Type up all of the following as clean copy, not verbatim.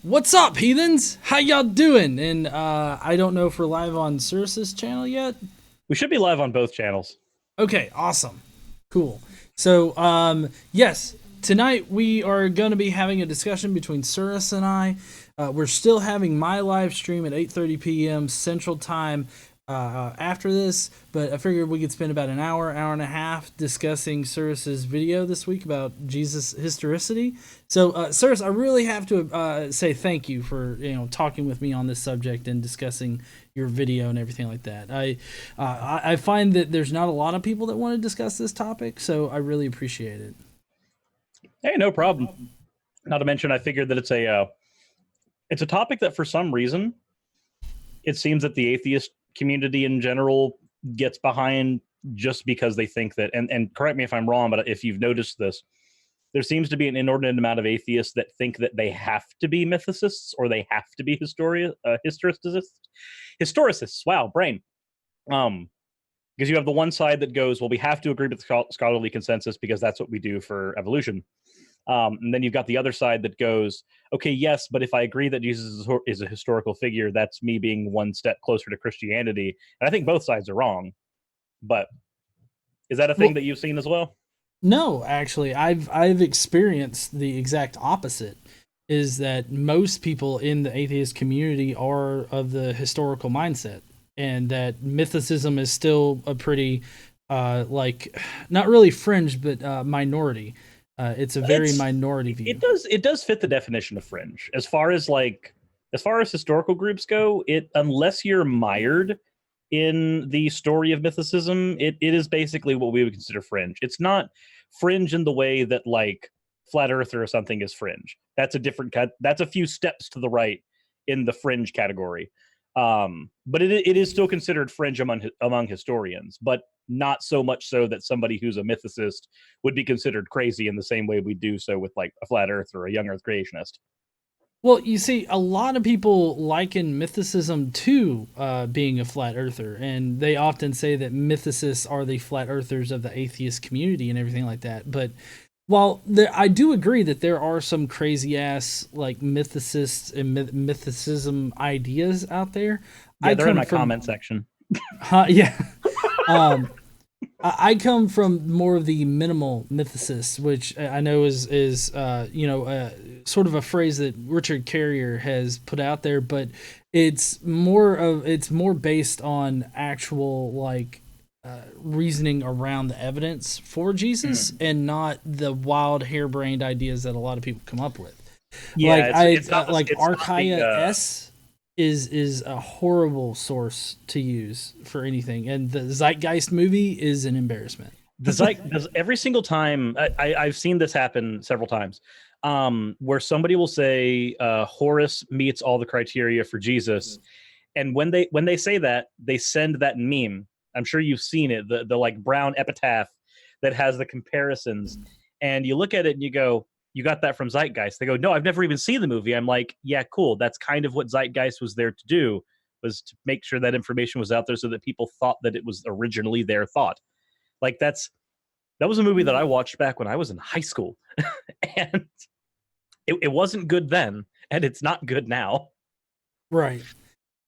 What's up, heathens? How y'all doing? And I don't know if we're live on Suris's channel yet. We should be live on both channels. Okay, awesome. Cool. So, yes, tonight we are going to be having a discussion between Suris and I. We're still having my live stream at 8:30 p.m. Central Time after this, but I figured we could spend about an hour and a half discussing Suris's video this week about Jesus historicity. So, Suris, I really have to say thank you for talking with me on this subject and discussing your video and everything like that. I find that there's not a lot of people that want to discuss this topic, so I really appreciate it. Hey, no problem. Not to mention, I figured that it's a topic that for some reason it seems that the atheist community in general gets behind just because they think that, and correct me if I'm wrong, but if you've noticed this, there seems to be an inordinate amount of atheists that think that they have to be mythicists or they have to be historicists. Wow, brain. Because you have the one side that goes, well, we have to agree with the scholarly consensus because that's what we do for evolution. And then you've got the other side that goes, okay, yes, but if I agree that Jesus is a historical figure, that's me being one step closer to Christianity. And I think both sides are wrong. But is that a thing that you've seen as well? No, actually, I've experienced the exact opposite. Is that most people in the atheist community are of the historical mindset, and that mythicism is still a pretty, not really fringe, but minority. It's a very minority view. It does fit the definition of fringe as far as historical groups go. Unless you're mired in the story of mythicism, it is basically what we would consider fringe. It's not fringe in the way that like flat earther or something is fringe. That's a different cut. That's a few steps to the right in the fringe category. But it is still considered fringe among historians, but not so much so that somebody who's a mythicist would be considered crazy in the same way we do so with like a flat earth or a young earth creationist. Well, you see, a lot of people liken mythicism to being a flat earther, and they often say that mythicists are the flat earthers of the atheist community and everything like that. But while I do agree that there are some crazy ass like mythicists and mythicism ideas out there, yeah, they're in my comment section. Yeah. I come from more of the minimal mythicists, which I know is sort of a phrase that Richard Carrier has put out there, but it's more based on actual reasoning around the evidence for Jesus and not the wild harebrained ideas that a lot of people come up with. Yeah, Archaea S is a horrible source to use for anything, and the Zeitgeist movie is an embarrassment. Every single time I've seen this happen several times, where somebody will say Horus meets all the criteria for Jesus, and when they say that, they send that meme. I'm sure you've seen it, the like brown epitaph that has the comparisons, and you look at it and you go, you got that from Zeitgeist. They go, no, I've never even seen the movie. I'm like, yeah, cool. That's kind of what Zeitgeist was there to do, was to make sure that information was out there so that people thought that it was originally their thought. Like that was a movie that I watched back when I was in high school. And it wasn't good then, and it's not good now. Right.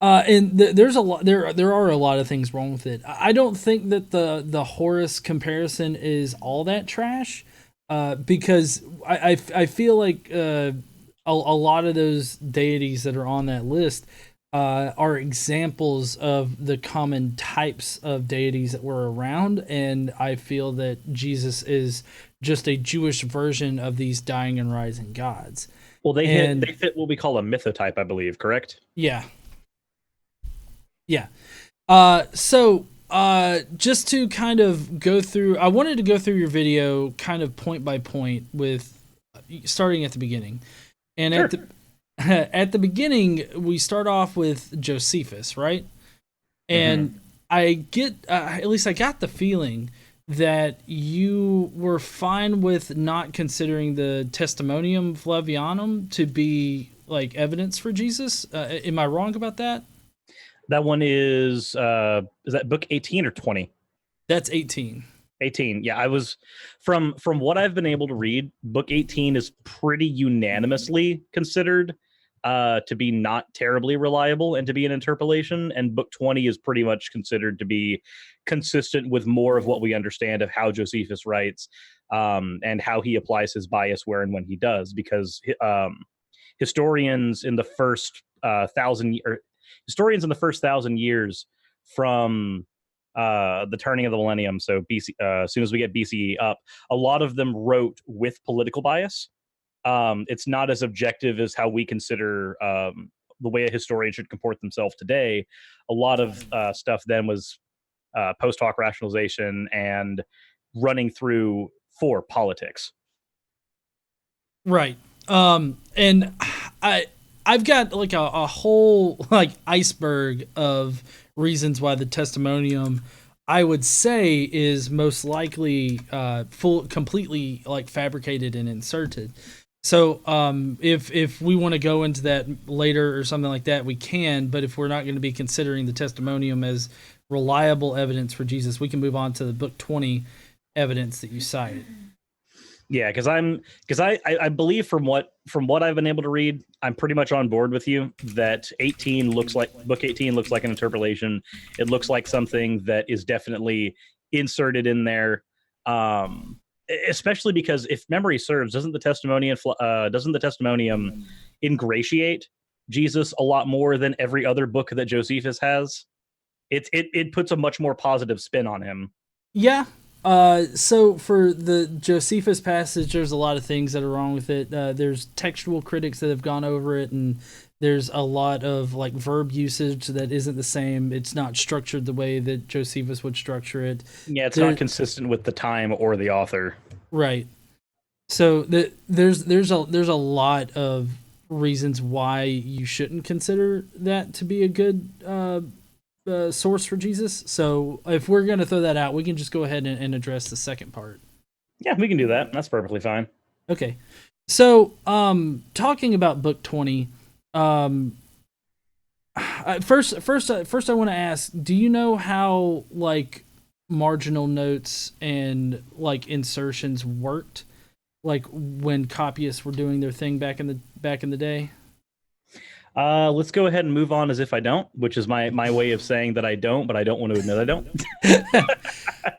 And there's a lot. There are a lot of things wrong with it. I don't think that the Horus comparison is all that trash. Because I feel like a lot of those deities that are on that list are examples of the common types of deities that were around, and I feel that Jesus is just a Jewish version of these dying and rising gods. Well, they fit what we call a mythotype, I believe, correct? Yeah. Yeah. So just to kind of go through, I wanted to go through your video kind of point by point with starting at the beginning. And sure. At the beginning, we start off with Josephus, right? And I get, at least I got the feeling that you were fine with not considering the Testimonium Flavianum to be like evidence for Jesus. Am I wrong about that? That one is that book 18 or 20? That's 18. 18. Yeah, I was from what I've been able to read, book 18 is pretty unanimously considered to be not terribly reliable and to be an interpolation, and book 20 is pretty much considered to be consistent with more of what we understand of how Josephus writes, and how he applies his bias where and when he does, because historians in the first first 1,000 years from the turning of the millennium, so BC, as soon as we get BCE up, a lot of them wrote with political bias. It's not as objective as how we consider the way a historian should comport themselves today. A lot of stuff then was post hoc rationalization and running through for politics. Right. And I've got like a whole like iceberg of reasons why the testimonium, I would say, is most likely completely like fabricated and inserted. So if we want to go into that later or something like that, we can. But if we're not going to be considering the testimonium as reliable evidence for Jesus, we can move on to the book 20 evidence that you cited. Yeah, because I believe from what I've been able to read, I'm pretty much on board with you that book 18 looks like an interpolation. It looks like something that is definitely inserted in there. Especially because if memory serves, doesn't the testimonium ingratiate Jesus a lot more than every other book that Josephus has? It puts a much more positive spin on him. Yeah. So for the Josephus passage, there's a lot of things that are wrong with it. There's textual critics that have gone over it, and there's a lot of like verb usage that isn't the same. It's not structured the way that Josephus would structure it. Yeah, it's not consistent with the time or the author. Right. So there's a lot of reasons why you shouldn't consider that to be a good source for Jesus. So if we're going to throw that out, we can just go ahead and address the second part. Yeah, we can do that. That's perfectly fine. Okay. So talking about book 20, first I want to ask, do you know how like marginal notes and like insertions worked, like when copyists were doing their thing back in the day? Let's go ahead and move on as if I don't, which is my way of saying that I don't, but I don't want to admit I don't.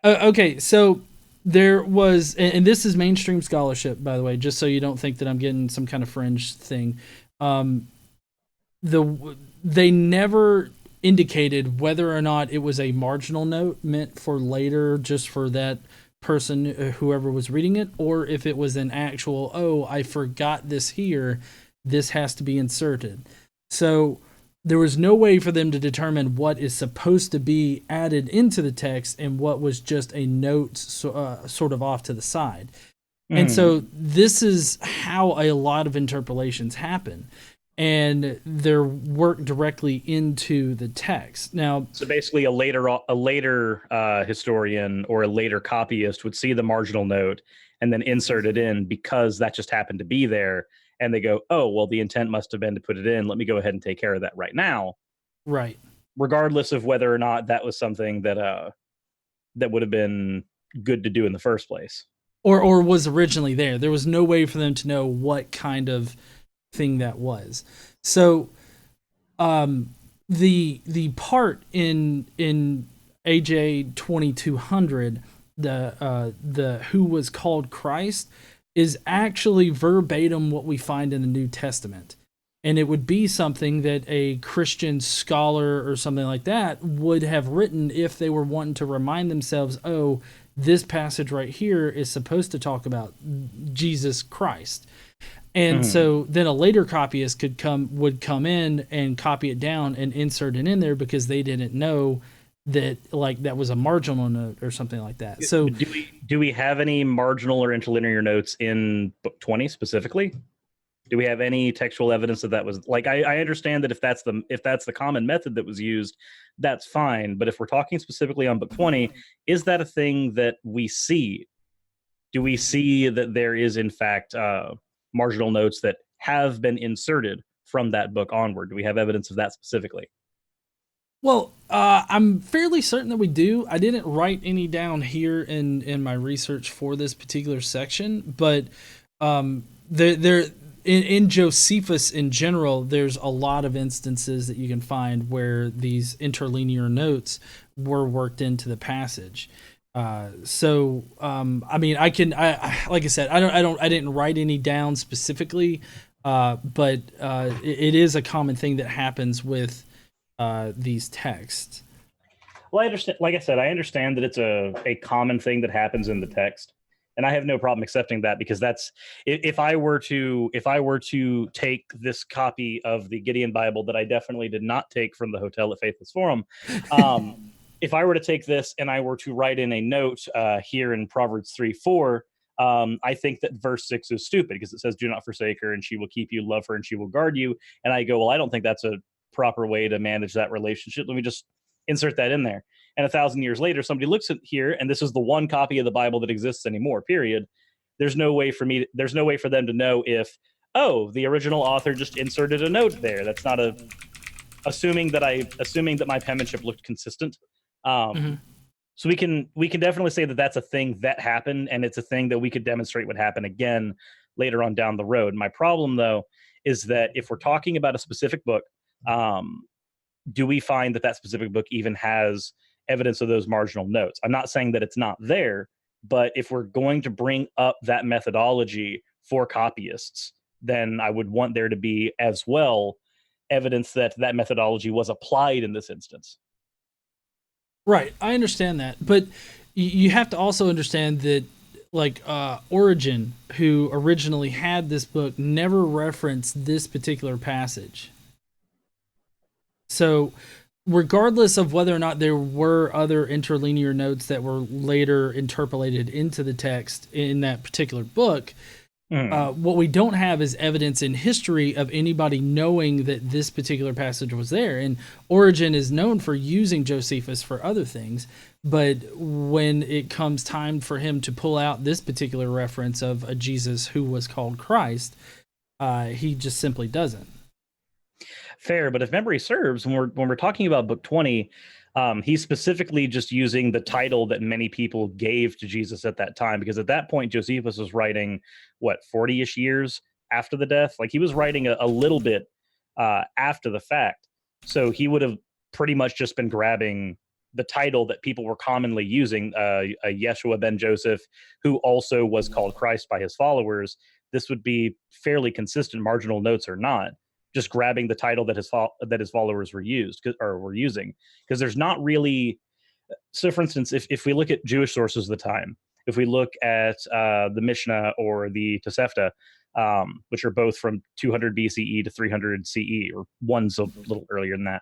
Okay, so there was, and this is mainstream scholarship, by the way, just so you don't think that I'm getting some kind of fringe thing. They never indicated whether or not it was a marginal note meant for later, just for that person, whoever was reading it, or if it was an actual, oh, I forgot this here, this has to be inserted. So there was no way for them to determine what is supposed to be added into the text and what was just a note sort of off to the side. And so this is how a lot of interpolations happen. And they're worked directly into the text. Now, so basically, a later historian or a later copyist would see the marginal note and then insert it in because that just happened to be there, and they go, "Oh, well, the intent must have been to put it in. Let me go ahead and take care of that right now." Right. Regardless of whether or not that was something that that would have been good to do in the first place, or was originally there. There was no way for them to know what kind of thing that was. So the part in AJ 2200, the who was called Christ, is actually verbatim what we find in the New Testament. And it would be something that a Christian scholar or something like that would have written if they were wanting to remind themselves, oh, this passage right here is supposed to talk about Jesus Christ. And so then a later copyist would come in and copy it down and insert it in there because they didn't know that like that was a marginal note or something like that. So do we have any marginal or interlinear notes in book 20 specifically? Do we have any textual evidence that was like, I understand that if that's the common method that was used, that's fine. But if we're talking specifically on book 20, is that a thing that we see? Do we see that there is in fact marginal notes that have been inserted from that book onward? Do we have evidence of that specifically? Well, I'm fairly certain that we do. I didn't write any down here in my research for this particular section, but there in Josephus in general, there's a lot of instances that you can find where these interlinear notes were worked into the passage. I mean, like I said, I didn't write any down specifically, but it is a common thing that happens with these texts. Well, I understand. Like I said, I understand that it's a common thing that happens in the text, and I have no problem accepting that because that's if I were to take this copy of the Gideon Bible that I definitely did not take from the hotel at Faithless Forum. If I were to take this and I were to write in a note here in Proverbs 3:4, I think that verse 6 is stupid because it says, "Do not forsake her, and she will keep you. Love her, and she will guard you." And I go, "Well, I don't think that's a proper way to manage that relationship. Let me just insert that in there." And 1,000 years later, somebody looks at here, and this is the one copy of the Bible that exists anymore. Period. There's no way for them to know if, oh, the original author just inserted a note there. That's not assuming that my penmanship looked consistent. So we can definitely say that that's a thing that happened, and it's a thing that we could demonstrate would happen again later on down the road. My problem, though, is that if we're talking about a specific book, do we find that specific book even has evidence of those marginal notes? I'm not saying that it's not there, but if we're going to bring up that methodology for copyists, then I would want there to be as well evidence that methodology was applied in this instance. Right, I understand that, but you have to also understand that, like, Origen, who originally had this book, never referenced this particular passage. So, regardless of whether or not there were other interlinear notes that were later interpolated into the text in that particular book, what we don't have is evidence in history of anybody knowing that this particular passage was there. And Origen is known for using Josephus for other things, but when it comes time for him to pull out this particular reference of a Jesus who was called Christ, he just simply doesn't. Fair, but if memory serves, when we're talking about Book 20, he's specifically just using the title that many people gave to Jesus at that time, because at that point Josephus was writing 40-ish years after the death. Like, he was writing a little bit after the fact, so he would have pretty much just been grabbing the title that people were commonly using, a Yeshua ben Joseph, who also was called Christ by his followers. This would be fairly consistent, marginal notes or not, just grabbing the title that his followers were using, because there's not really. So, for instance, if we look at Jewish sources of the time, if we look at the Mishnah or the Tosefta, which are both from 200 BCE to 300 CE, or one's a little earlier than that,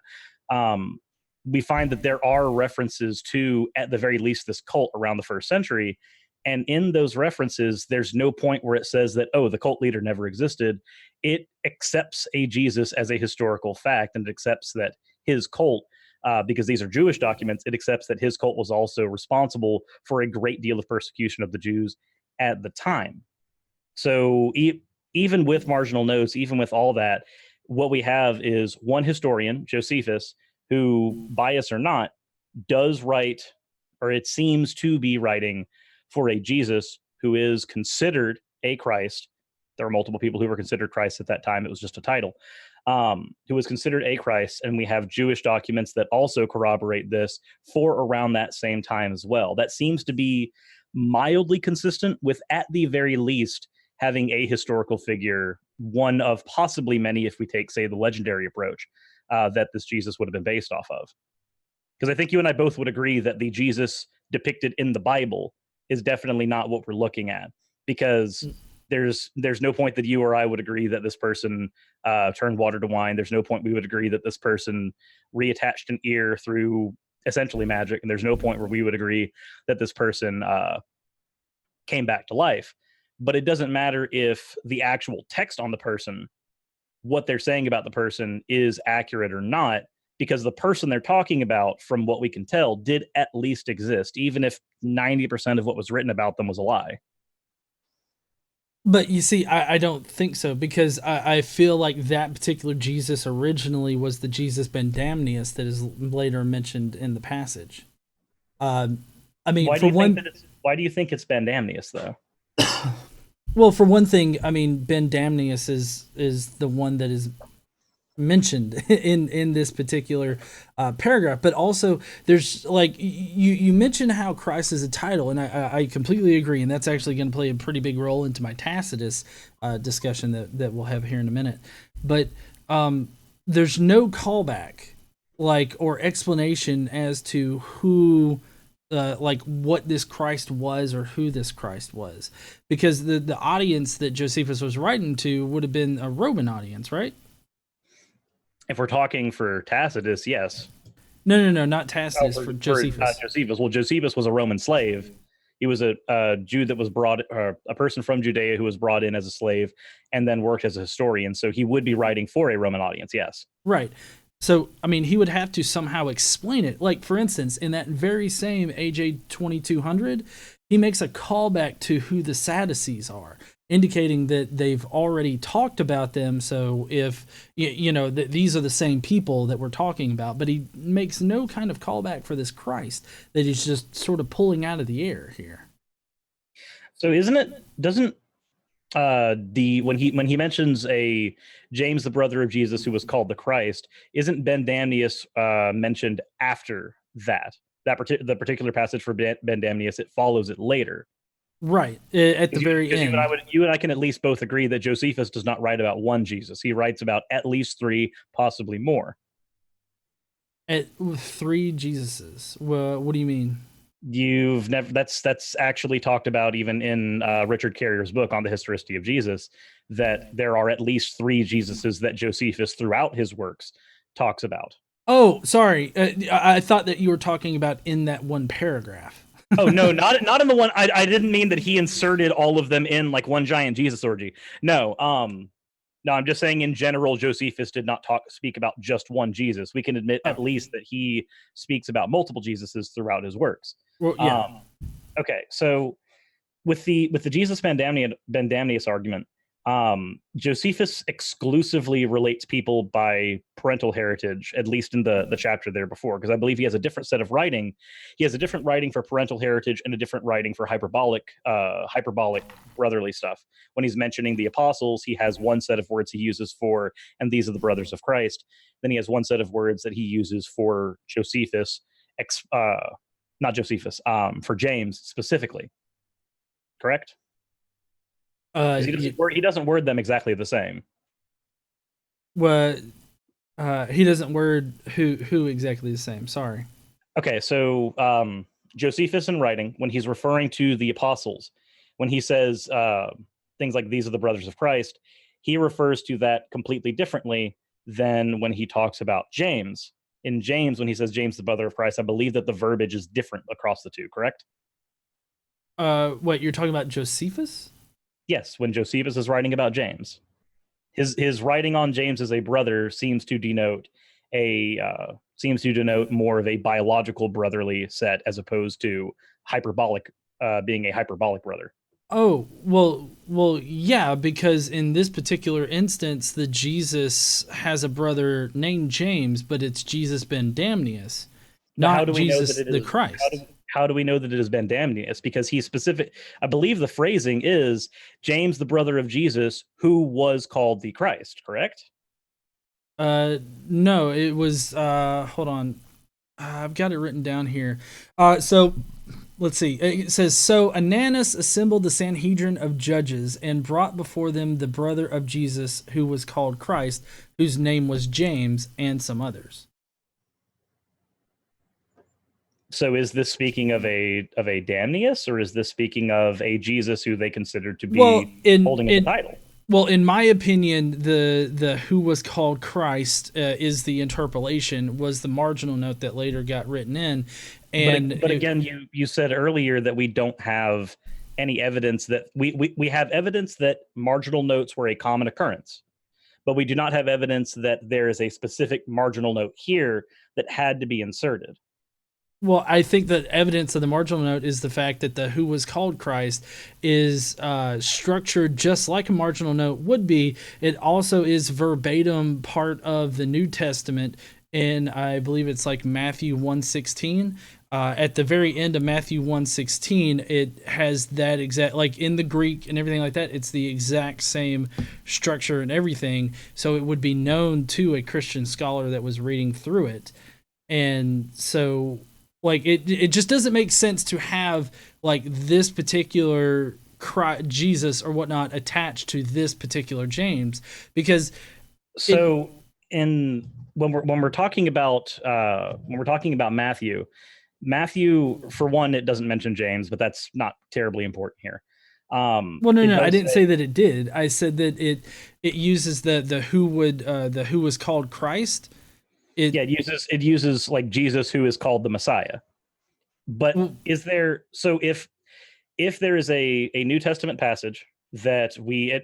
we find that there are references to, at the very least, this cult around the 1st century. And in those references, there's no point where it says that, oh, the cult leader never existed. It accepts a Jesus as a historical fact, and it accepts that his cult, because these are Jewish documents, it accepts that his cult was also responsible for a great deal of persecution of the Jews at the time. So even with marginal notes, even with all that, what we have is one historian, Josephus, who, bias or not, does write, or it seems to be writing, for a Jesus who is considered a Christ. There were multiple people who were considered Christ at that time. It was just a title. Who was considered a Christ, and we have Jewish documents that also corroborate this for around that same time as well. That seems to be mildly consistent with, at the very least, having a historical figure, one of possibly many, if we take, say, the legendary approach, that this Jesus would have been based off of. Because I think you and I both would agree that the Jesus depicted in the Bible is definitely not what we're looking at, because there's no point that you or I would agree that this person turned water to wine. There's no point we would agree that this person reattached an ear through essentially magic, and there's no point where we would agree that this person came back to life. But it doesn't matter if the actual text on the person, what they're saying about the person, is accurate or not, because the person they're talking about, from what we can tell, did at least exist, even if 90% of what was written about them was a lie. But you see, I don't think so, because I feel like that particular Jesus originally was the Jesus Ben Damnius that is later mentioned in the passage. I mean, why do you think it's Ben Damnius, though? Well, for one thing, I mean, Ben Damnius is the one that is mentioned in this particular paragraph, but also there's like you mentioned how Christ is a title, and I completely agree, and that's actually going to play a pretty big role into my Tacitus discussion that we'll have here in a minute. But there's no callback like or explanation as to who like what this Christ was or who this Christ was, because the audience that Josephus was writing to would have been a Roman audience, right? If we're talking for Tacitus, yes. No, not Tacitus, for Josephus. Josephus. Well, Josephus was a Roman slave. He was a Jew that was brought, a person from Judea who was brought in as a slave and then worked as a historian. So he would be writing for a Roman audience, yes. Right. So, I mean, he would have to somehow explain it. Like, for instance, in that very same AJ 2200, he makes a callback to who the Sadducees are, indicating that they've already talked about them. So if, you know, that these are the same people that we're talking about, but he makes no kind of callback for this Christ that he's just sort of pulling out of the air here. So doesn't when he mentions a James, the brother of Jesus, who was called the Christ, isn't Ben Damnius mentioned after the particular passage for Ben Damnius? It follows it later. Right, at the very end. You and I can at least both agree that Josephus does not write about one Jesus. He writes about at least three, possibly more. At three Jesuses. Well, what do you mean? You've never. That's actually talked about even in Richard Carrier's book on the Historicity of Jesus, that there are at least three Jesuses that Josephus throughout his works talks about. Oh, sorry. I thought that you were talking about in that one paragraph. Oh no, not in the one. I didn't mean that he inserted all of them in like one giant Jesus orgy. No, no, I'm just saying in general, Josephus did not speak about just one Jesus. We can admit at least that he speaks about multiple Jesuses throughout his works. Well, yeah. Okay, so with the Jesus Ben Damnius argument, Josephus exclusively relates people by parental heritage, at least in the chapter there before, because I believe he has a different set of writing. He has a different writing for parental heritage and a different writing for hyperbolic brotherly stuff. When he's mentioning the apostles, he has one set of words he uses for, and these are the brothers of Christ. Then he has one set of words that he uses for Josephus, not Josephus, for James specifically. Correct? He doesn't word them exactly the same. Well, he doesn't word who exactly the same. Sorry. Okay, so Josephus in writing, when he's referring to the apostles, when he says things like these are the brothers of Christ, he refers to that completely differently than when he talks about James. In James, when he says James, the brother of Christ, I believe that the verbiage is different across the two, correct? What, you're talking about Josephus? Yes, when Josephus is writing about James, his writing on James as a brother seems to denote more of a biological brotherly set as opposed to hyperbolic, being a hyperbolic brother. Oh, well, yeah, because in this particular instance, the Jesus has a brother named James, but it's Jesus Ben Damnius, not Jesus the Christ. How do we know that it is Ben Damnius? Because he's specific. I believe the phrasing is James, the brother of Jesus, who was called the Christ, correct? No, it was, hold on. I've got it written down here. So let's see. It says, so Ananus assembled the Sanhedrin of judges and brought before them the brother of Jesus, who was called Christ, whose name was James, and some others. So is this speaking of a Damnius, or is this speaking of a Jesus who they considered to be holding the title? Well, in my opinion, the who was called Christ is the interpolation, was the marginal note that later got written in. And but again, you said earlier that we don't have any evidence that we have evidence that marginal notes were a common occurrence, but we do not have evidence that there is a specific marginal note here that had to be inserted. Well, I think that evidence of the marginal note is the fact that the who was called Christ is structured just like a marginal note would be. It also is verbatim part of the New Testament, and I believe it's like Matthew 1:16. at the very end of Matthew 1:16, it has that exact, like in the Greek and everything like that, it's the exact same structure and everything. So it would be known to a Christian scholar that was reading through it. And so, like, it just doesn't make sense to have like this particular Jesus or whatnot attached to this particular James, because so in when we're talking about Matthew, for one, it doesn't mention James, but that's not terribly important here. Well, no, I didn't say that it did. I said that it uses the who was called Christ. It uses like Jesus, who is called the Messiah. But is there, so if there is a New Testament passage that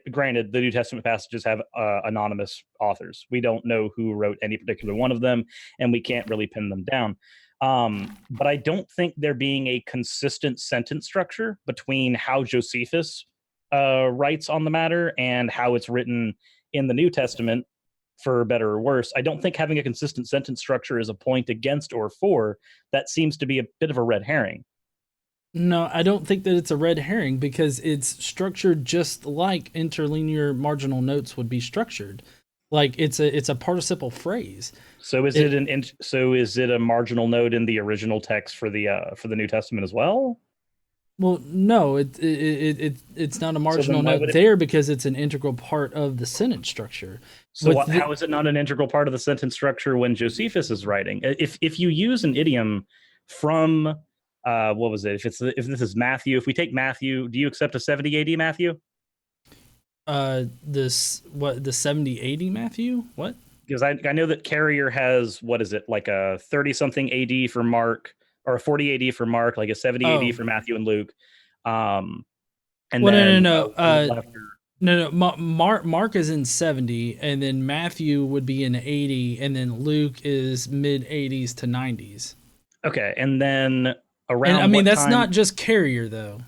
granted, the New Testament passages have anonymous authors. We don't know who wrote any particular one of them, and we can't really pin them down. But I don't think there being a consistent sentence structure between how Josephus writes on the matter and how it's written in the New Testament, for better or worse, I don't think having a consistent sentence structure is a point against or for. That seems to be a bit of a red herring. No, I don't think that it's a red herring, because it's structured just like interlinear marginal notes would be structured. Like it's a participle phrase. So is it a marginal note in the original text for the New Testament as well? Well, no, it's not a marginal note there, because it's an integral part of the sentence structure. So how is it not an integral part of the sentence structure when Josephus is writing? If you use an idiom from what was it? If this is Matthew, if we take Matthew, do you accept a 70 AD Matthew? The 70 AD Matthew? What? Because I know that Carrier has, what is it, like a 30 something AD for Mark, or a 40 AD for Mark, like a 70 AD for Matthew and Luke. And well, then no. Mark is in 70, and then Matthew would be in 80, and then Luke is mid 80s to 90s. Okay, and then around. And I mean, that's not just Carrier, though.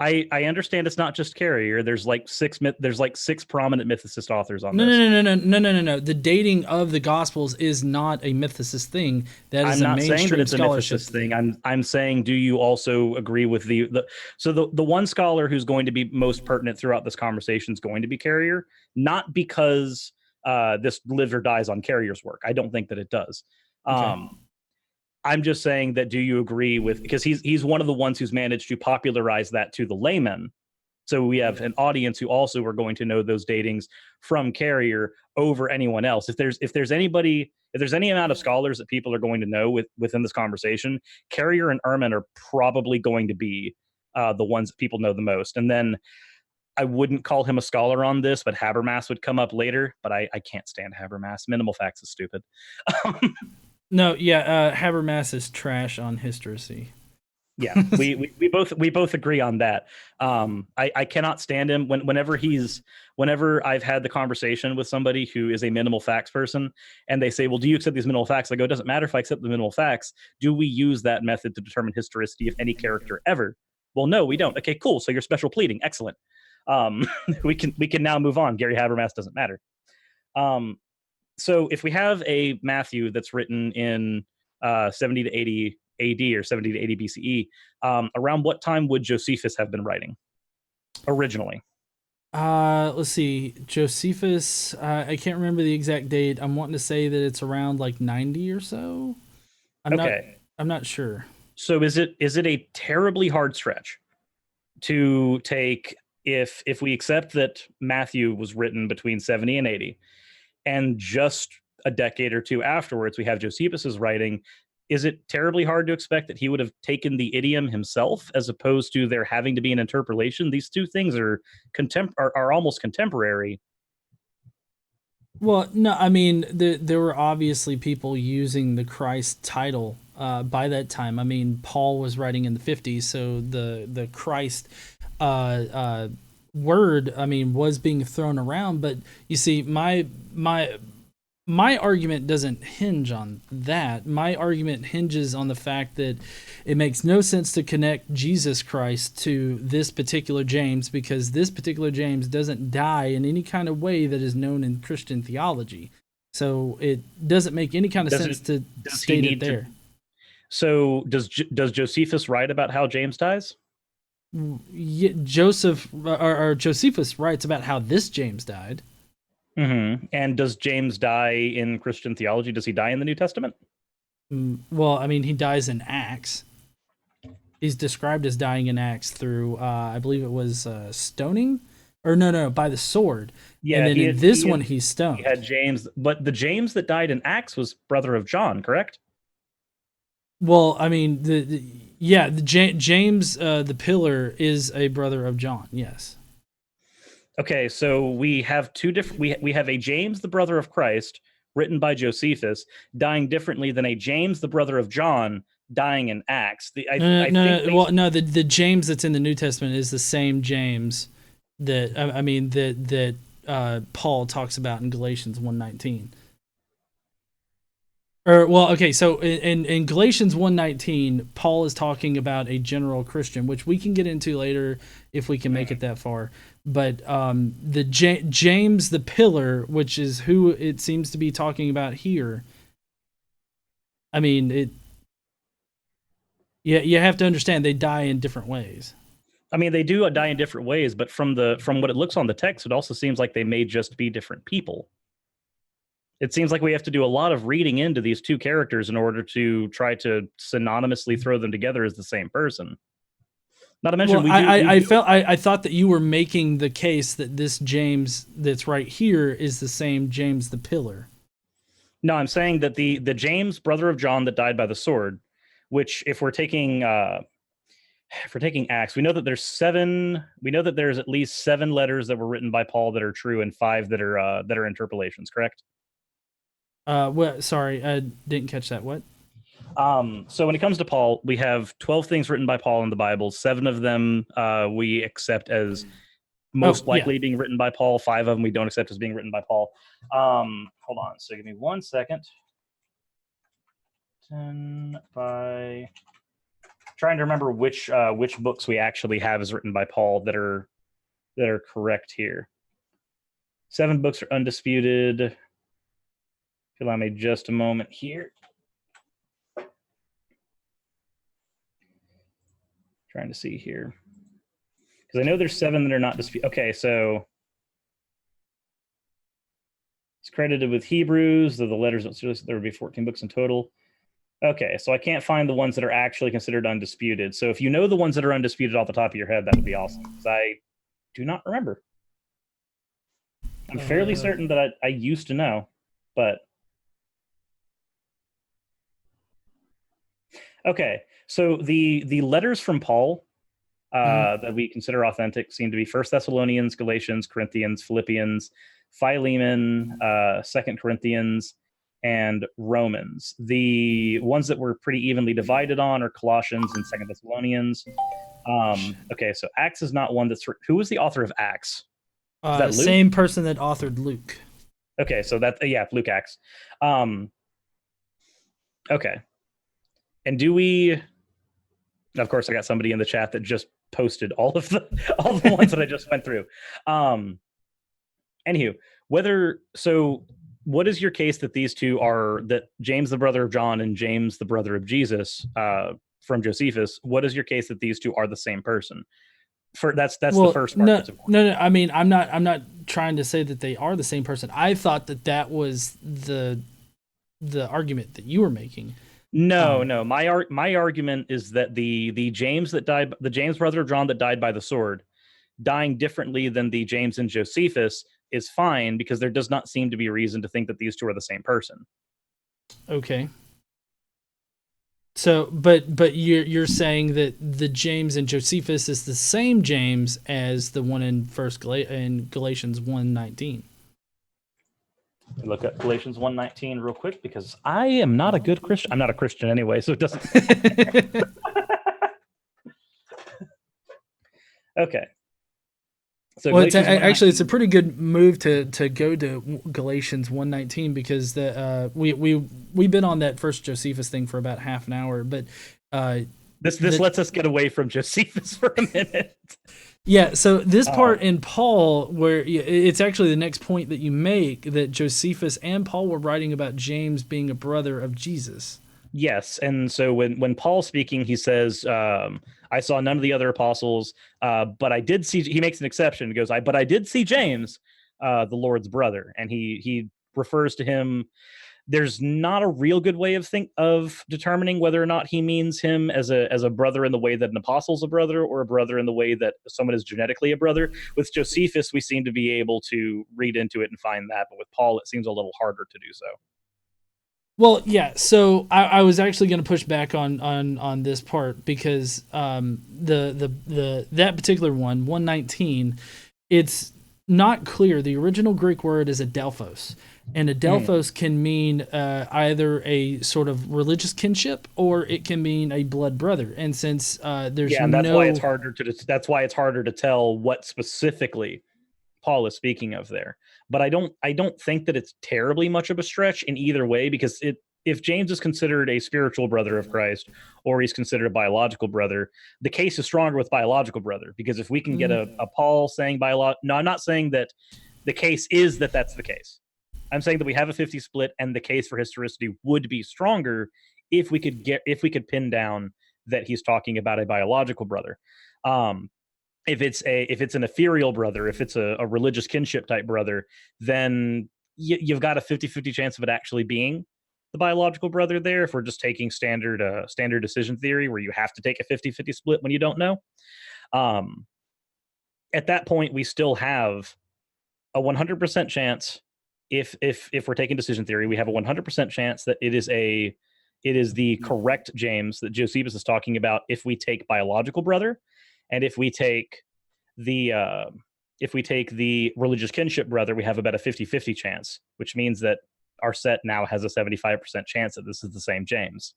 I understand it's not just Carrier. There's like six prominent mythicist authors on this. No. The dating of the Gospels is not a mythicist thing. That is a mainstream scholarship thing. I'm saying, do you also agree with the one scholar who's going to be most pertinent throughout this conversation is going to be Carrier, not because this lives or dies on Carrier's work. I don't think that it does. Okay. I'm just saying that, do you agree with, because he's one of the ones who's managed to popularize that to the layman. So we have an audience who also are going to know those datings from Carrier over anyone else. If there's any amount of scholars that people are going to know within this conversation, Carrier and Ehrman are probably going to be the ones that people know the most. And then I wouldn't call him a scholar on this, but Habermas would come up later. But I can't stand Habermas. Minimal facts is stupid. No, yeah, Habermas is trash on historicity. Yeah, we both agree on that. I cannot stand him whenever I've had the conversation with somebody who is a minimal facts person, and they say, well, do you accept these minimal facts? I go, it doesn't matter if I accept the minimal facts. Do we use that method to determine historicity of any character ever? Well, no, we don't. Okay, cool. So you're special pleading. Excellent. We can now move on. Gary Habermas doesn't matter. So if we have a Matthew that's written in 70 to 80 AD or 70 to 80 BCE, around what time would Josephus have been writing originally? Let's see. Josephus, I can't remember the exact date. I'm wanting to say that it's around like 90 or so. I'm not sure. So is it a terribly hard stretch to take, if we accept that Matthew was written between 70 and 80, and just a decade or two afterwards we have Josephus's writing, is it terribly hard to expect that he would have taken the idiom himself, as opposed to there having to be an interpolation? These two things are almost contemporary. Well, no, I mean, there were obviously people using the Christ title by that time. I mean, Paul was writing in the 50s, so the Christ word, I mean, was being thrown around. But you see, my argument doesn't hinge on that. My argument hinges on the fact that it makes no sense to connect Jesus Christ to this particular James, because this particular James doesn't die in any kind of way that is known in Christian theology. So it doesn't make any kind of sense to state it there. So does Josephus write about how James dies? Joseph or Josephus writes about how this James died. And does James die in Christian theology? Does he die in the New Testament? Well, I mean, he dies in Acts. He's described as dying in Acts through, I believe it was stoning, or no, by the sword. Yeah, and then in this one, he's stoned. He had James, but the James that died in Acts was brother of John, correct? Well, I mean, James the Pillar is a brother of John. Yes. Okay, so we have two different. We have a James, the brother of Christ, written by Josephus, dying differently than a James, the brother of John, dying in Acts. The James that's in the New Testament is the same James that Paul talks about in Galatians 1:19. So in Galatians 1:19, Paul is talking about a general Christian, which we can get into later if we can make it that far. But the James the Pillar, which is who it seems to be talking about here, I mean, you have to understand they die in different ways. I mean, they do die in different ways, but from what it looks on the text, it also seems like they may just be different people. It seems like we have to do a lot of reading into these two characters in order to try to synonymously throw them together as the same person. Not to mention, I thought that you were making the case that this James that's right here is the same James the Pillar. No, I'm saying that the James, brother of John, that died by the sword, which if we're taking Acts, we know that there's 7. We know that there's at least 7 letters that were written by Paul that are true, and 5 that are interpolations. Correct? Sorry, I didn't catch that. What? So when it comes to Paul, we have 12 things written by Paul in the Bible. 7 of them we accept as most likely being written by Paul. 5 of them we don't accept as being written by Paul. Hold on. So give me 1 second. 10 by... Trying to remember which books we actually have as written by Paul that are correct here. 7 books are undisputed. If you allow me just a moment here. Trying to see here. Because I know there's 7 that are not disputed. Okay, so it's credited with Hebrews, though the letters, there would be 14 books in total. Okay, so I can't find the ones that are actually considered undisputed. So if you know the ones that are undisputed off the top of your head, that would be awesome. Because I do not remember. I'm fairly certain that I used to know, but... Okay, so the letters from Paul that we consider authentic seem to be 1 Thessalonians, Galatians, Corinthians, Philippians, Philemon, 2 Corinthians, and Romans. The ones that were pretty evenly divided on are Colossians and 2 Thessalonians. Okay, so Acts is not one that's... Who was the author of Acts? Is that Luke? Same person that authored Luke. Okay, so that, Luke Acts. Okay. And do we... Of course, I got somebody in the chat that just posted all the ones that I just went through. Anywho, what is your case that these two are, that James the brother of John and James the brother of Jesus from Josephus? What is your case that these two are the same person? That's the first part. No. I mean, I'm not trying to say that they are the same person. I thought that was the argument that you were making. No. My argument is that the James that died, the James brother of John that died by the sword, dying differently than the James and Josephus is fine, because there does not seem to be a reason to think that these two are the same person. Okay. So, but you're saying that the James and Josephus is the same James as the one in Galatians 1:19. Look at Galatians 1:19 real quick, because I am not a good Christian. I'm not a Christian anyway, so it doesn't. Okay. So well, it's a pretty good move to go to Galatians 1:19, because we've been on that first Josephus thing for about half an hour, but this lets us get away from Josephus for a minute. Yeah, so this part in Paul, where it's actually the next point that you make, that Josephus and Paul were writing about James being a brother of Jesus. Yes, and so when Paul's speaking, he says, "I saw none of the other apostles, but I did see." He makes an exception. He goes, "But I did see James, the Lord's brother," and he refers to him. There's not a real good way of determining whether or not he means him as a brother in the way that an apostle's a brother, or a brother in the way that someone is genetically a brother. With Josephus, we seem to be able to read into it and find that, but with Paul, it seems a little harder to do so. Well, yeah. So I was actually going to push back on this part because the that particular 119, it's not clear. The original Greek word is adelphos, and adelphos can mean either a sort of religious kinship or it can mean a blood brother. And since there's Yeah, and that's why it's harder to tell what specifically Paul is speaking of there. But I don't think that it's terribly much of a stretch in either way, because if James is considered a spiritual brother of Christ, or he's considered a biological brother, the case is stronger with biological brother, because if we can get a Paul saying no, I'm not saying that the case is that that's the case. I'm saying that we have a 50 split, and the case for historicity would be stronger if we could pin down that he's talking about a biological brother. If it's an ethereal brother, if it's a religious kinship type brother, then you've got a 50-50 chance of it actually being the biological brother there. If we're just taking standard decision theory, where you have to take a 50-50 split when you don't know, at that point we still have a 100% chance. If we're taking decision theory, we have a 100% chance that it is the correct James that Josephus is talking about if we take biological brother. And if we take the religious kinship brother, we have about a 50-50 chance, which means that our set now has a 75% chance that this is the same James.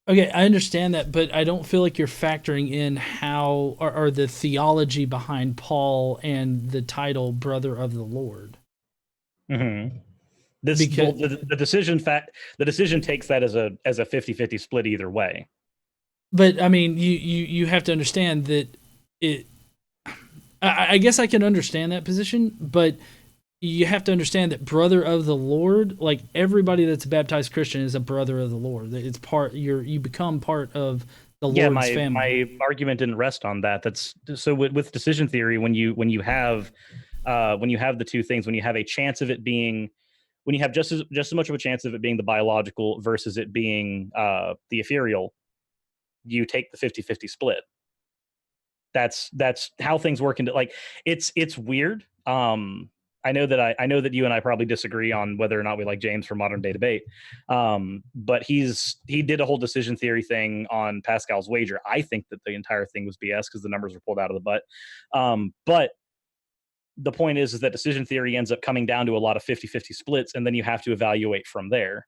Okay, I understand that, but I don't feel like you're factoring in how or the theology behind Paul and the title "Brother of the Lord." Mm-hmm. The decision takes that as a 50-50 split either way. But I mean, you have to understand that it. I guess I can understand that position, but you have to understand that brother of the Lord, like everybody that's a baptized Christian is a brother of the Lord. It's part you become part of the Lord's family. My argument didn't rest on that. That's so with decision theory, when you have the two things, when you have a chance of it being, when you have just as much of a chance of it being the biological versus it being the ethereal, you take the 50-50 split. That's how things work into, like, it's weird. I know that you and I probably disagree on whether or not we like James for modern day debate. But he did a whole decision theory thing on Pascal's wager. I think that the entire thing was BS because the numbers were pulled out of the butt. But the point is that decision theory ends up coming down to a lot of 50-50 splits, and then you have to evaluate from there.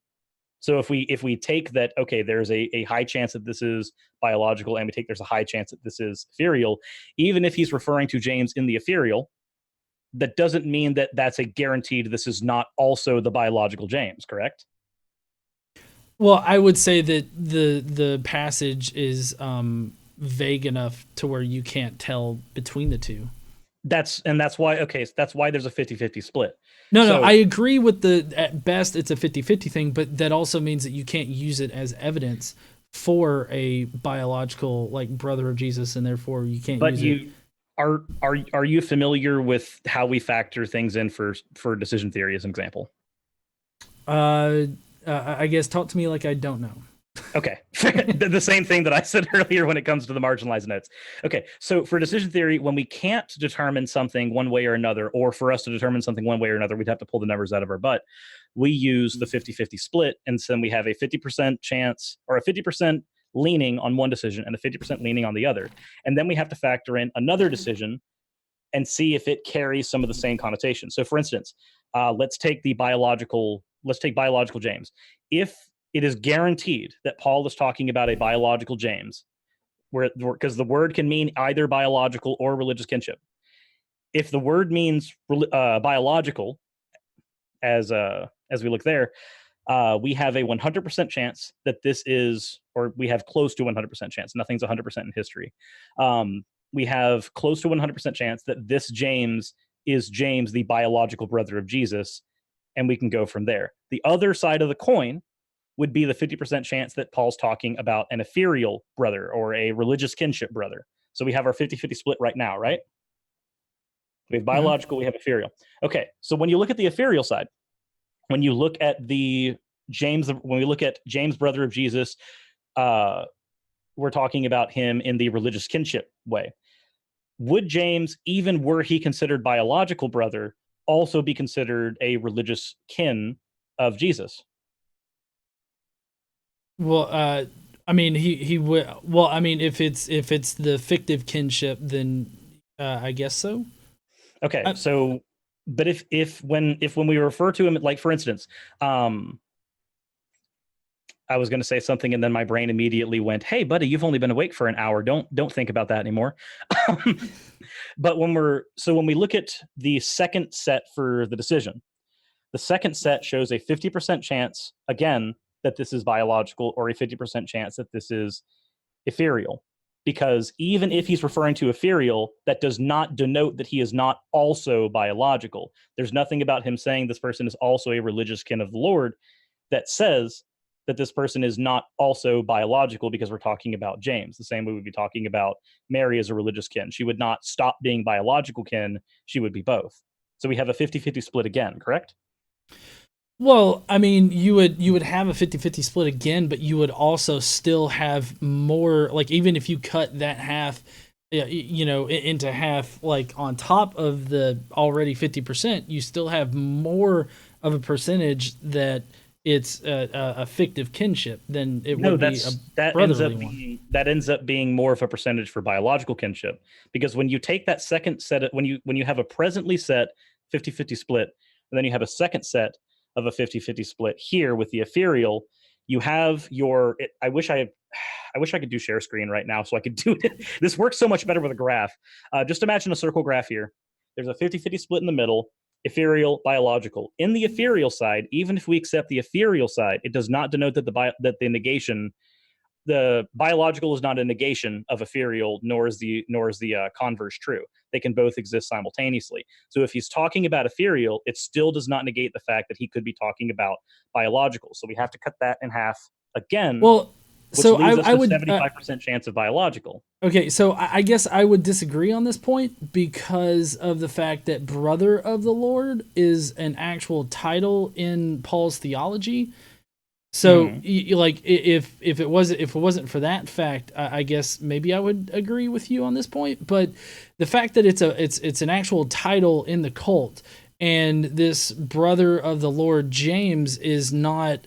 So if we take that, okay, there's a high chance that this is biological, and we take there's a high chance that this is ethereal, even if he's referring to James in the ethereal, that doesn't mean that that's a guaranteed this is not also the biological James, correct? Well, I would say that the passage is vague enough to where you can't tell between the two. That's why there's a 50-50 split. No, I agree with at best it's a 50-50 thing, but that also means that you can't use it as evidence for a biological, like, brother of Jesus, and therefore you can't use it. Are you familiar with how we factor things in for decision theory as an example? I guess talk to me like I don't know. Okay. The same thing that I said earlier when it comes to the marginalized notes. Okay, so for decision theory, when we can't determine something one way or another, or for us to determine something one way or another, we'd have to pull the numbers out of our butt. We use the 50-50 split, and so then we have a 50% chance, or a 50% leaning on one decision and a 50% leaning on the other. And then we have to factor in another decision and see if it carries some of the same connotations. So for instance, let's take biological James. If it is guaranteed that Paul is talking about a biological James, because the word can mean either biological or religious kinship. If the word means biological, as we look there, we have a 100% chance that this is, or we have close to 100% chance. Nothing's 100% in history. We have close to 100% chance that this James is James, the biological brother of Jesus, and we can go from there. The other side of the coin would be the 50% chance that Paul's talking about an ethereal brother or a religious kinship brother. So we have our 50-50 split right now, right? We have biological, we have ethereal. Okay, so when you look at the ethereal side, when you look at when we look at James, brother of Jesus, we're talking about him in the religious kinship way. Would James, even were he considered biological brother, also be considered a religious kin of Jesus? Well, I mean, he would. Well, I mean, if it's the fictive kinship, then I guess so. Okay, so, but if when we refer to him, like for instance, I was going to say something and then my brain immediately went, "Hey, buddy, you've only been awake for an hour. Don't think about that anymore." But when we look at the second set for the decision, the second set shows a 50% chance again that this is biological, or a 50% chance that this is ethereal. Because even if he's referring to ethereal, that does not denote that he is not also biological. There's nothing about him saying this person is also a religious kin of the Lord that says that this person is not also biological, because we're talking about James. The same way we'd be talking about Mary as a religious kin. She would not stop being biological kin. She would be both. So we have a 50-50 split again, correct? Well, I mean, you would have a 50-50 split again, but you would also still have more, like, even if you cut that half, into half, like on top of the already 50%, you still have more of a percentage that it's a fictive kinship than it would be a brotherly one. That ends up being more of a percentage for biological kinship, because when you take that second set, when you have a presently set 50-50 split, and then you have a second set of a 50-50 split here with the ethereal, you have your I wish I could do share screen right now so I could do it. This works so much better with a graph. Just imagine a circle graph here. There's a 50-50 split in the middle, ethereal, biological. In the ethereal side, even if we accept the ethereal side, it does not denote that the negation, the biological is not a negation of ethereal, nor is the converse true. They can both exist simultaneously. So if he's talking about ethereal, it still does not negate the fact that he could be talking about biological. So we have to cut that in half again. Well, which so leaves us I with would 75% chance of biological. Okay, so I guess I would disagree on this point because of the fact that brother of the Lord is an actual title in Paul's theology. So, like, if it wasn't for that fact, I guess maybe I would agree with you on this point. But the fact that it's an actual title in the cult, and this brother of the Lord James is not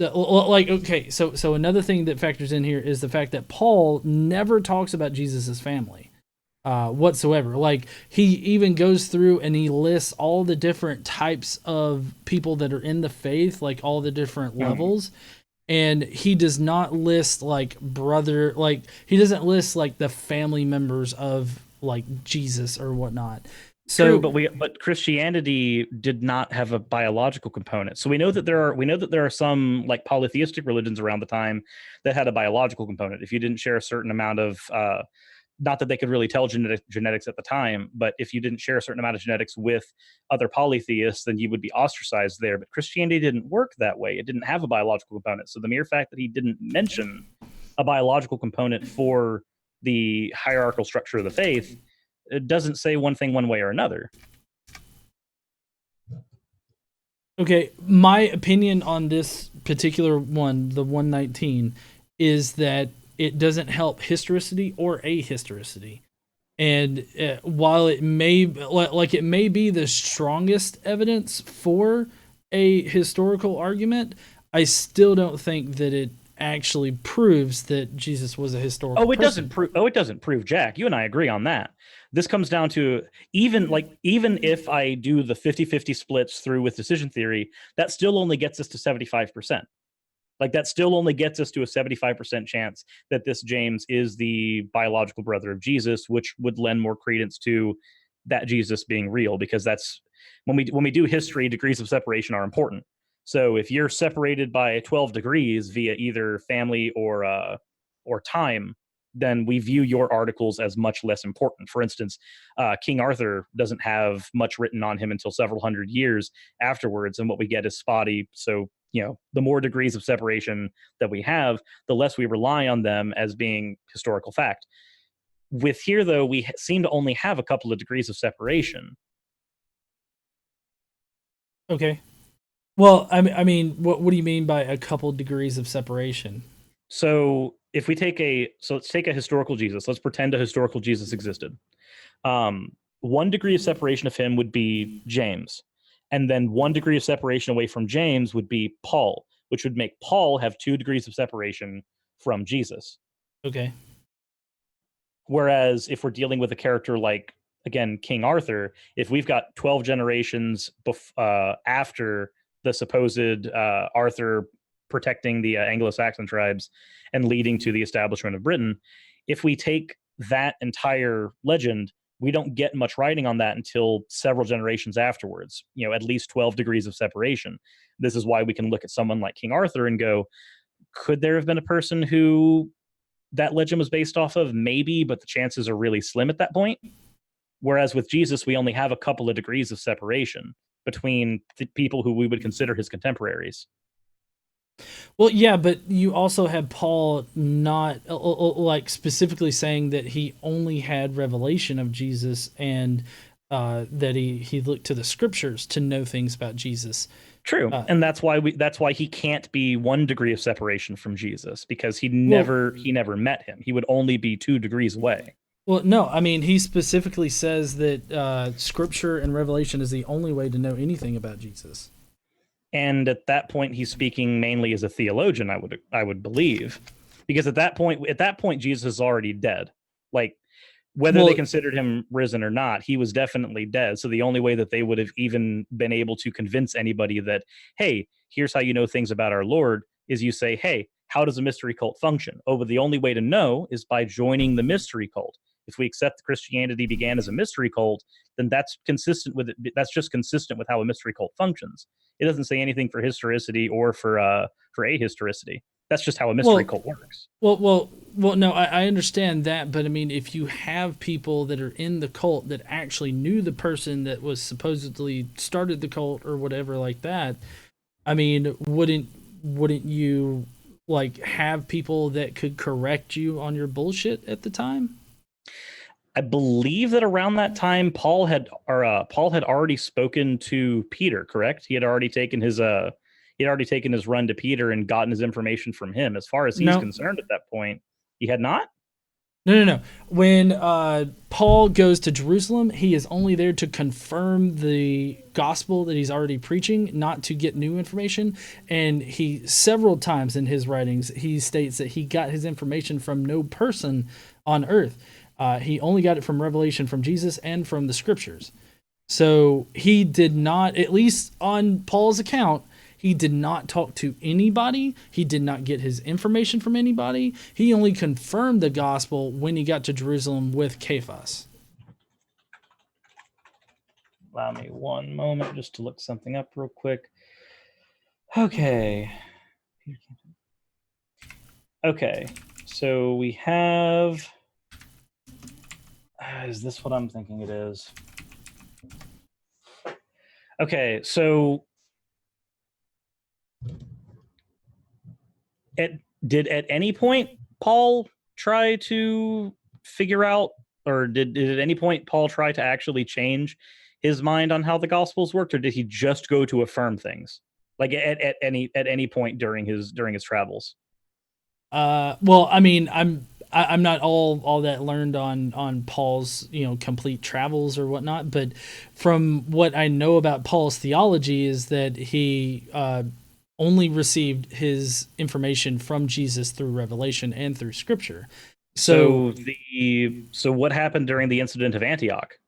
okay. So another thing that factors in here is the fact that Paul never talks about Jesus's family whatsoever. Like, he even goes through and he lists all the different types of people that are in the faith, like all the different levels. And he does not list he doesn't list like the family members of like Jesus or whatnot. So, true, but Christianity did not have a biological component. So we know that there are some like polytheistic religions around the time that had a biological component. If you didn't share a certain amount of not that they could really tell genetics at the time, but if you didn't share a certain amount of genetics with other polytheists, then you would be ostracized there. But Christianity didn't work that way. It didn't have a biological component. So the mere fact that he didn't mention a biological component for the hierarchical structure of the faith, it doesn't say one thing one way or another. Okay, my opinion on this particular one, the 119, is that it doesn't help historicity or ahistoricity. And while it may be the strongest evidence for a historical argument, I still don't think that it actually proves that Jesus was a historical person. It doesn't prove Jack. You and I agree on that. This comes down to even if I do the 50-50 splits through with decision theory, that still only gets us to 75%. Like, that still only gets us to a 75% chance that this James is the biological brother of Jesus, which would lend more credence to that Jesus being real, because that's when we do history, degrees of separation are important. So if you're separated by 12 degrees via either family or time, then we view your articles as much less important. For instance, King Arthur doesn't have much written on him until several hundred years afterwards, and what we get is spotty. So the more degrees of separation that we have, the less we rely on them as being historical fact. With here, though, we seem to only have a couple of degrees of separation. Okay. Well, I mean, what do you mean by a couple degrees of separation? So if we let's take a historical Jesus. Let's pretend a historical Jesus existed. 1 degree of separation of him would be James, and then 1 degree of separation away from James would be Paul, which would make Paul have 2 degrees of separation from Jesus. Okay. Whereas if we're dealing with a character like, again, King Arthur, if we've got 12 generations after the supposed Arthur protecting the Anglo-Saxon tribes and leading to the establishment of Britain, if we take that entire legend, we don't get much writing on that until several generations afterwards, at least 12 degrees of separation. This is why we can look at someone like King Arthur and go, could there have been a person who that legend was based off of? Maybe, but the chances are really slim at that point. Whereas with Jesus, we only have a couple of degrees of separation between the people who we would consider his contemporaries. Well, yeah, but you also have Paul not like specifically saying that he only had revelation of Jesus, and that he looked to the scriptures to know things about Jesus. True, and that's why he can't be 1 degree of separation from Jesus, because he never met him. He would only be 2 degrees away. Well, no, I mean, he specifically says that scripture and revelation is the only way to know anything about Jesus. And at that point, he's speaking mainly as a theologian, I would believe, because at that point, Jesus is already dead. Like, whether they considered him risen or not, he was definitely dead. So the only way that they would have even been able to convince anybody that, hey, here's how you know things about our Lord, is you say, hey, how does a mystery cult function? Oh, but the only way to know is by joining the mystery cult. If we accept that Christianity began as a mystery cult, then that's consistent with it. That's just consistent with how a mystery cult functions. It doesn't say anything for historicity or for ahistoricity. That's just how a mystery cult works. Well. No, I understand that, but I mean, if you have people that are in the cult that actually knew the person that was supposedly started the cult or whatever like that, I mean, wouldn't you like have people that could correct you on your bullshit at the time? I believe that around that time, Paul had already spoken to Peter. Correct? He had already taken his run to Peter and gotten his information from him. As far as he's concerned at that point, he had not. No. When Paul goes to Jerusalem, he is only there to confirm the gospel that he's already preaching, not to get new information. And he, several times in his writings, he states that he got his information from no person on earth. He only got it from revelation from Jesus and from the scriptures. So he did not, at least on Paul's account, he did not talk to anybody. He did not get his information from anybody. He only confirmed the gospel when he got to Jerusalem with Cephas. Allow me one moment just to look something up real quick. Okay, so we have... is this what I'm thinking it is? Okay, so did at any point Paul try to figure out, or did at any point Paul try to actually change his mind on how the Gospels worked, or did he just go to affirm things, like at any point during his travels? Well, I mean, I'm not all that learned on Paul's complete travels or whatnot, but from what I know about Paul's theology is that he only received his information from Jesus through revelation and through scripture. So what happened during the incident of Antioch?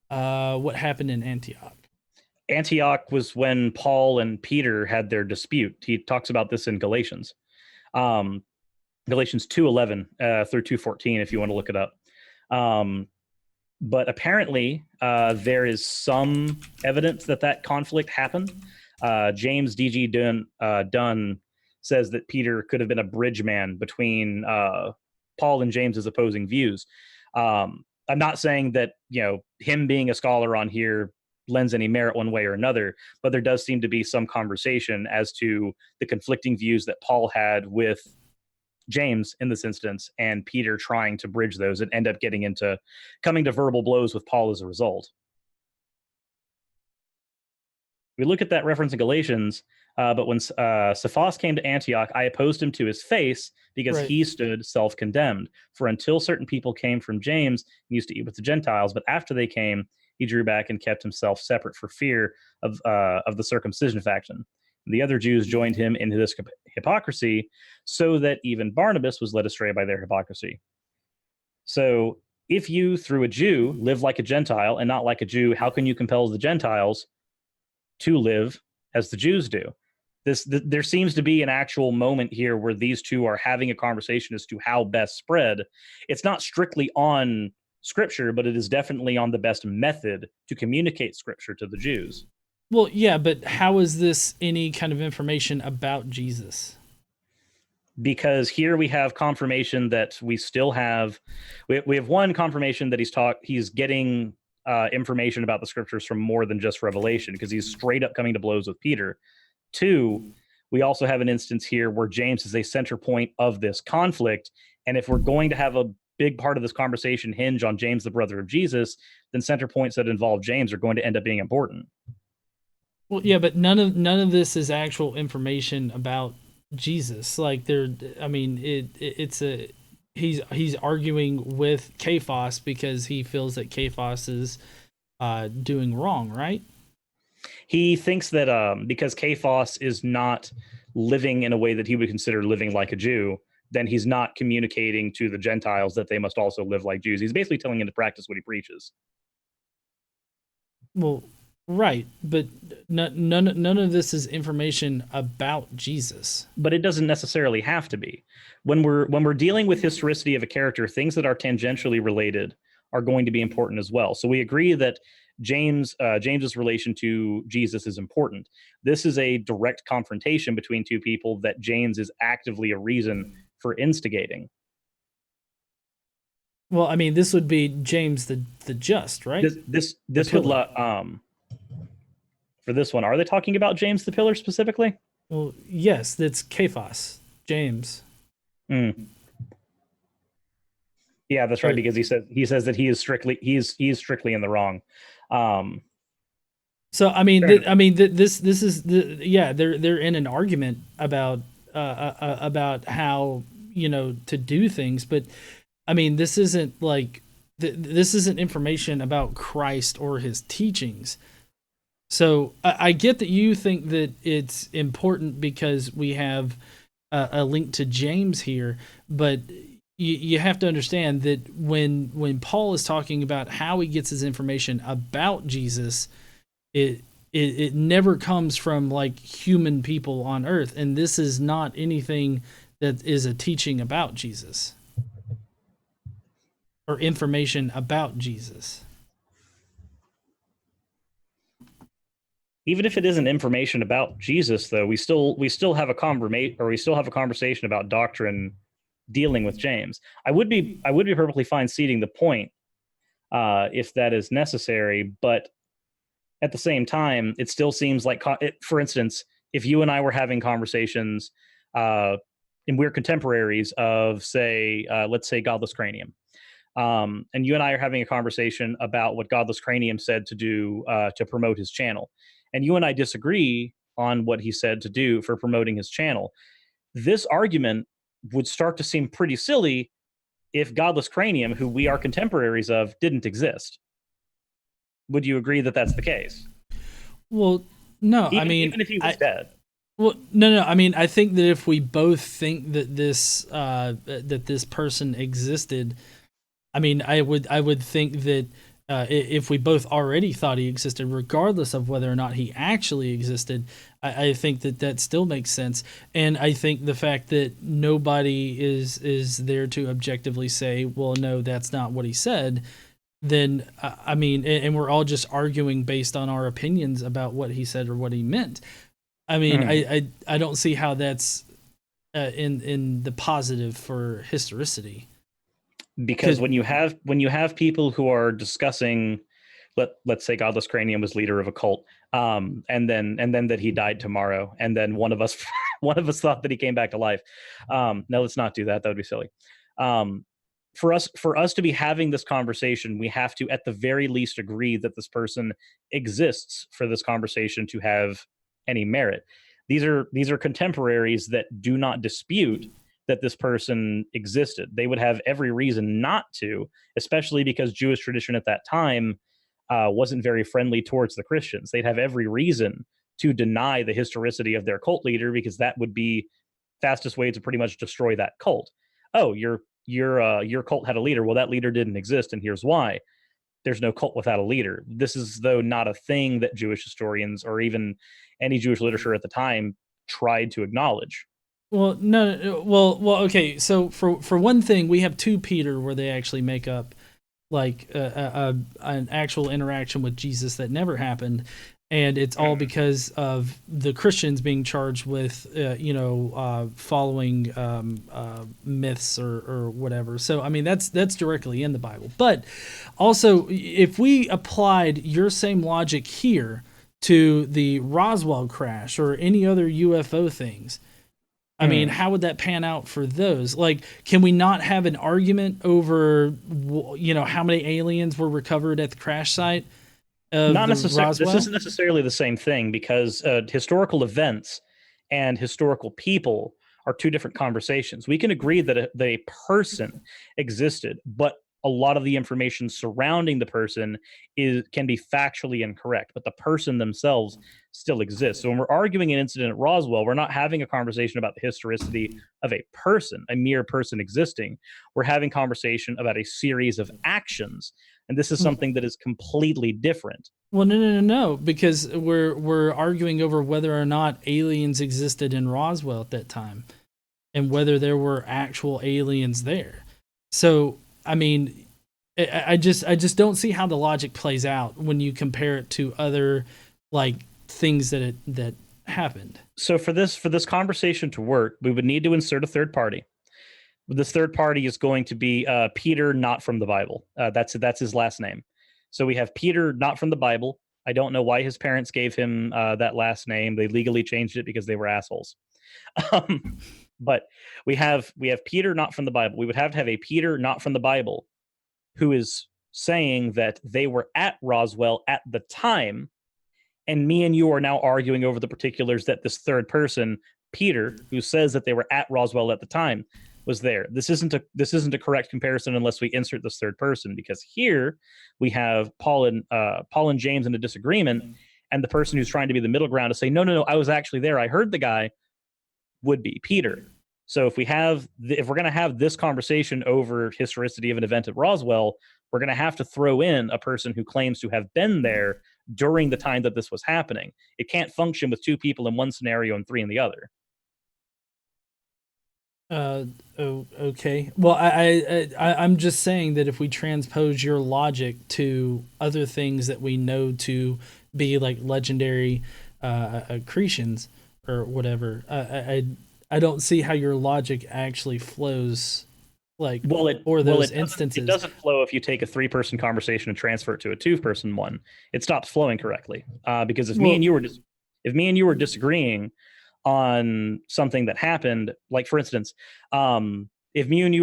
What happened in Antioch? Antioch was when Paul and Peter had their dispute. He talks about this in Galatians. Galatians 2:11 through 2:14, if you want to look it up. But apparently, there is some evidence that conflict happened. James D.G. Dunn says that Peter could have been a bridge man between Paul and James's opposing views. I'm not saying that him being a scholar on here lends any merit one way or another, but there does seem to be some conversation as to the conflicting views that Paul had with James in this instance, and Peter trying to bridge those and end up coming to verbal blows with Paul as a result. We look at that reference in Galatians, but when Cephas came to Antioch, I opposed him to his face because Right. he stood self-condemned. For until certain people came from James, he used to eat with the Gentiles, but after they came, he drew back and kept himself separate for fear of the circumcision faction. The other Jews joined him in this hypocrisy, so that even Barnabas was led astray by their hypocrisy. So if you, through a Jew, live like a Gentile and not like a Jew, how can you compel the Gentiles to live as the Jews do? There seems to be an actual moment here where these two are having a conversation as to how best spread. It's not strictly on Scripture, but it is definitely on the best method to communicate Scripture to the Jews. Well, yeah, but how is this any kind of information about Jesus? Because here we have confirmation that we have one confirmation that he's getting information about the Scriptures from more than just revelation, because he's straight up coming to blows with Peter. Two, we also have an instance here where James is a center point of this conflict, and if we're going to have a big part of this conversation hinge on James, the brother of Jesus, then center points that involve James are going to end up being important. Well, yeah, but none of this is actual information about Jesus. Like he's arguing with Cephas because he feels that Cephas is doing wrong, right? He thinks that because Cephas is not living in a way that he would consider living like a Jew, then he's not communicating to the Gentiles that they must also live like Jews. He's basically telling them to practice what he preaches. Well, right, but none of this is information about Jesus. But it doesn't necessarily have to be. When we're dealing with historicity of a character, things that are tangentially related are going to be important as well. So we agree that James's relation to Jesus is important. This is a direct confrontation between two people that James is actively a reason for instigating. Well, I mean, this would be James the just, right? This would for this one, are they talking about James the Pillar specifically? Well, yes, that's Cephas, James. Mm. Yeah, that's right. Because he says that he is strictly in the wrong. So I mean, this is they're in an argument about how to do things, but I mean, this isn't like this isn't information about Christ or his teachings. So I get that you think that it's important because we have a link to James here, but you have to understand that when Paul is talking about how he gets his information about Jesus, it never comes from like human people on earth, and this is not anything that is a teaching about Jesus or information about Jesus. Even if it isn't information about Jesus, though, we still have a conversation about doctrine dealing with James. I would be perfectly fine ceding the point if that is necessary, but at the same time, it still seems like, for instance, if you and I were having conversations, and we're contemporaries of, let's say, Godless Cranium, and you and I are having a conversation about what Godless Cranium said to do to promote his channel, and you and I disagree on what he said to do for promoting his channel, this argument would start to seem pretty silly if Godless Cranium, who we are contemporaries of, didn't exist. Would you agree that that's the case? Well, no. Even if he was dead. Well, no. I mean, I think that if we both think that this person existed, I mean, I would think that if we both already thought he existed, regardless of whether or not he actually existed, I think that still makes sense. And I think the fact that nobody is there to objectively say, well, no, that's not what he said, then, I mean, and we're all just arguing based on our opinions about what he said or what he meant. I mean, I don't see how that's in the positive for historicity. Because when you have people who are discussing let's say Godless Cranium was leader of a cult, and then that he died tomorrow, and then one of us one of us thought that he came back to life. No, let's not do that. That would be silly. Um, for us to be having this conversation, we have to at the very least agree that this person exists for this conversation to have any merit. These are contemporaries that do not dispute that this person existed. They would have every reason not to, especially because Jewish tradition at that time wasn't very friendly towards the Christians. They'd have every reason to deny the historicity of their cult leader, because that would be fastest way to pretty much destroy that cult. Oh, your cult had a leader. Well, that leader didn't exist, and here's why. There's no cult without a leader. This is, though, not a thing that Jewish historians or even any Jewish literature at the time tried to acknowledge. Well, no, well, okay. So for one thing, we have 2 Peter where they actually make up like an actual interaction with Jesus that never happened, and it's all because of the Christians being charged with following myths or whatever. So I mean that's directly in the Bible. But also, if we applied your same logic here to the Roswell crash or any other UFO things, I mean, how would that pan out for those? Like, can we not have an argument over, how many aliens were recovered at the crash site of Not the necessarily. Roswell? This isn't necessarily the same thing, because historical events and historical people are 2 different conversations. We can agree that a person existed, but a lot of the information surrounding the person can be factually incorrect, but the person themselves still exists. So when we're arguing an incident at Roswell, we're not having a conversation about the historicity of a person, a mere person existing. We're having conversation about a series of actions, and this is something that is completely different. Well, no, because we're arguing over whether or not aliens existed in Roswell at that time, and whether there were actual aliens there. So I mean, I just don't see how the logic plays out when you compare it to other like things that happened. So for this conversation to work, we would need to insert a third party. This third party is going to be Peter, not from the Bible. That's his last name. So we have Peter, not from the Bible. I don't know why his parents gave him that last name. They legally changed it because they were assholes. But we have Peter, not from the Bible. We would have to have a Peter, not from the Bible, who is saying that they were at Roswell at the time, and me and you are now arguing over the particulars that this third person, Peter, who says that they were at Roswell at the time, was there. This isn't a correct comparison unless we insert this third person, because here we have Paul and James in a disagreement, and the person who's trying to be the middle ground to say, no, I was actually there, I heard the guy, would be Peter. So if we're going to have this conversation over historicity of an event at Roswell, we're going to have to throw in a person who claims to have been there during the time that this was happening. It can't function with 2 people in one scenario and 3 in the other. Okay. Well, I'm just saying that if we transpose your logic to other things that we know to be like legendary accretions or whatever, I don't see how your logic actually flows. Like, instances. It doesn't flow if you take a 3-person conversation and transfer it to a 2-person one. It stops flowing correctly because if me and you were disagreeing on something that happened, like for instance, if me and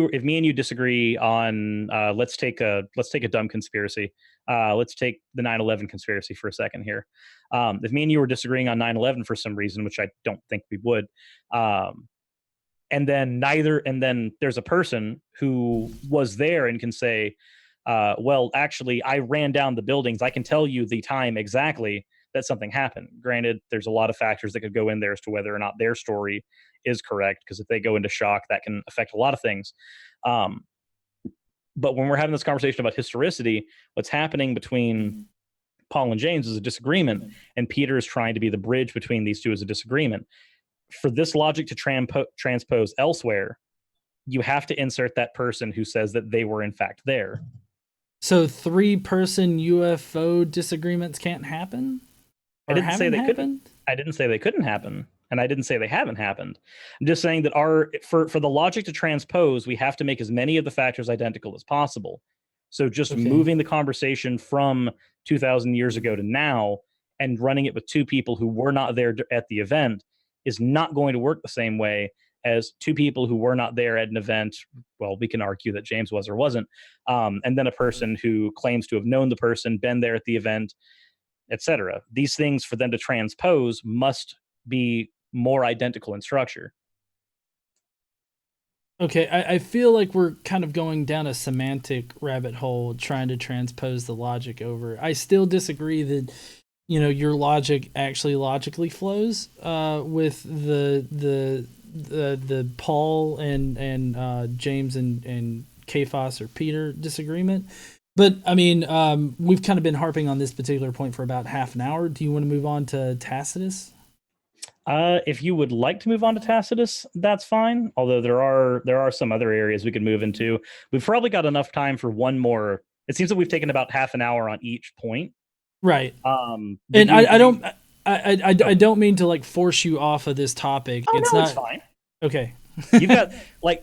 you disagree on let's take a dumb conspiracy. Let's take the 9/11 conspiracy for a second here. If me and you were disagreeing on 9/11 for some reason, which I don't think we would, and then there's a person who was there and can say, well, actually, I ran down the buildings. I can tell you the time exactly that something happened. Granted, there's a lot of factors that could go in there as to whether or not their story is correct, because if they go into shock, that can affect a lot of things. But when we're having this conversation about historicity, what's happening between Paul and James is a disagreement, and Peter is trying to be the bridge between these two as a disagreement. For this logic to transpose elsewhere, you have to insert that person who says that they were in fact there. So 3-person UFO disagreements can't happen? I didn't say they couldn't. I didn't say they couldn't happen, and I didn't say they haven't happened. I'm just saying that for the logic to transpose, we have to make as many of the factors identical as possible. So just Okay. moving the conversation from 2,000 years ago to now and running it with two people who were not there at the event is not going to work the same way as two people who were not there at an event. Well, we can argue that James was or wasn't. And then a person who claims to have known the person, been there at the event, etc. These things, for them to transpose, must be more identical in structure. Okay, I feel like we're kind of going down a semantic rabbit hole trying to transpose the logic over. I still disagree that, your logic actually logically flows with the Paul and James and Cephas or Peter disagreement. But I mean, we've kind of been harping on this particular point for about half an hour. Do you want to move on to Tacitus? If you would like to move on to Tacitus, that's fine. Although there are some other areas we could move into. We've probably got enough time for one more. It seems that we've taken about half an hour on each point. Right. And I don't mean to like force you off of this topic. Oh, it's no, not. It's fine. Okay. You've got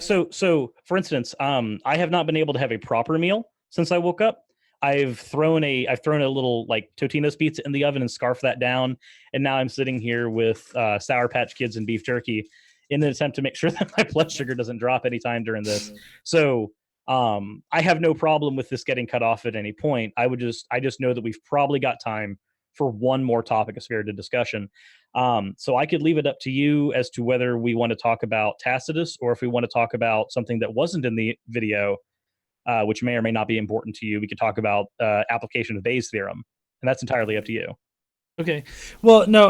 so for instance, I have not been able to have a proper meal since I woke up. I've thrown a little like Totino's pizza in the oven and scarfed that down, and now I'm sitting here with Sour Patch Kids and beef jerky in an attempt to make sure that my blood sugar doesn't drop anytime during this. So I have no problem with this getting cut off at any point. I just know that we've probably got time for one more topic of spirited discussion. So I could leave it up to you as to whether we want to talk about Tacitus or if we want to talk about something that wasn't in the video, which may or may not be important to you. We could talk about application of Bayes' theorem, and that's entirely up to you. Okay. Well, no.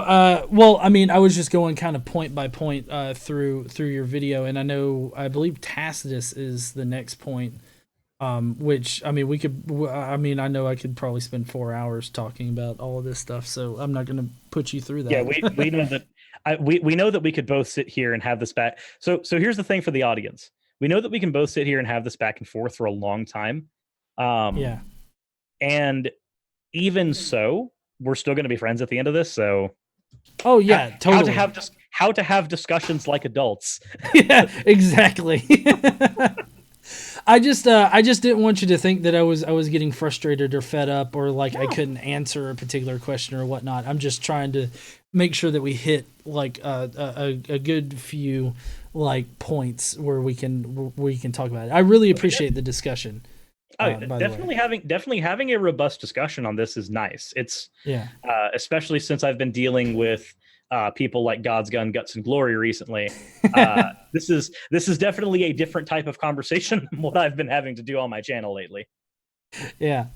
I mean, I was just going kind of point by point through your video, and I believe Tacitus is the next point. Which I mean, I know I could probably spend 4 hours talking about all of this stuff, so I'm not going to put you through that. Yeah, we know that. We know that we could both sit here and have this back. So here's the thing for the audience. We know that we can both sit here and have this back and forth for a long time. Yeah. And even so, we're still going to be friends at the end of this. So. Oh yeah, totally. How to have discussions like adults. Yeah, exactly. I just didn't want you to think that I was getting frustrated or fed up or like I couldn't answer a particular question or whatnot. I'm just trying to make sure that we hit like a good few like points where we can talk about it. I really appreciate the discussion. Definitely having a robust discussion on this is nice. It's especially since I've been dealing with people like God's Gun, Guts, and Glory recently. This is definitely a different type of conversation than what I've been having to do on my channel lately. Yeah.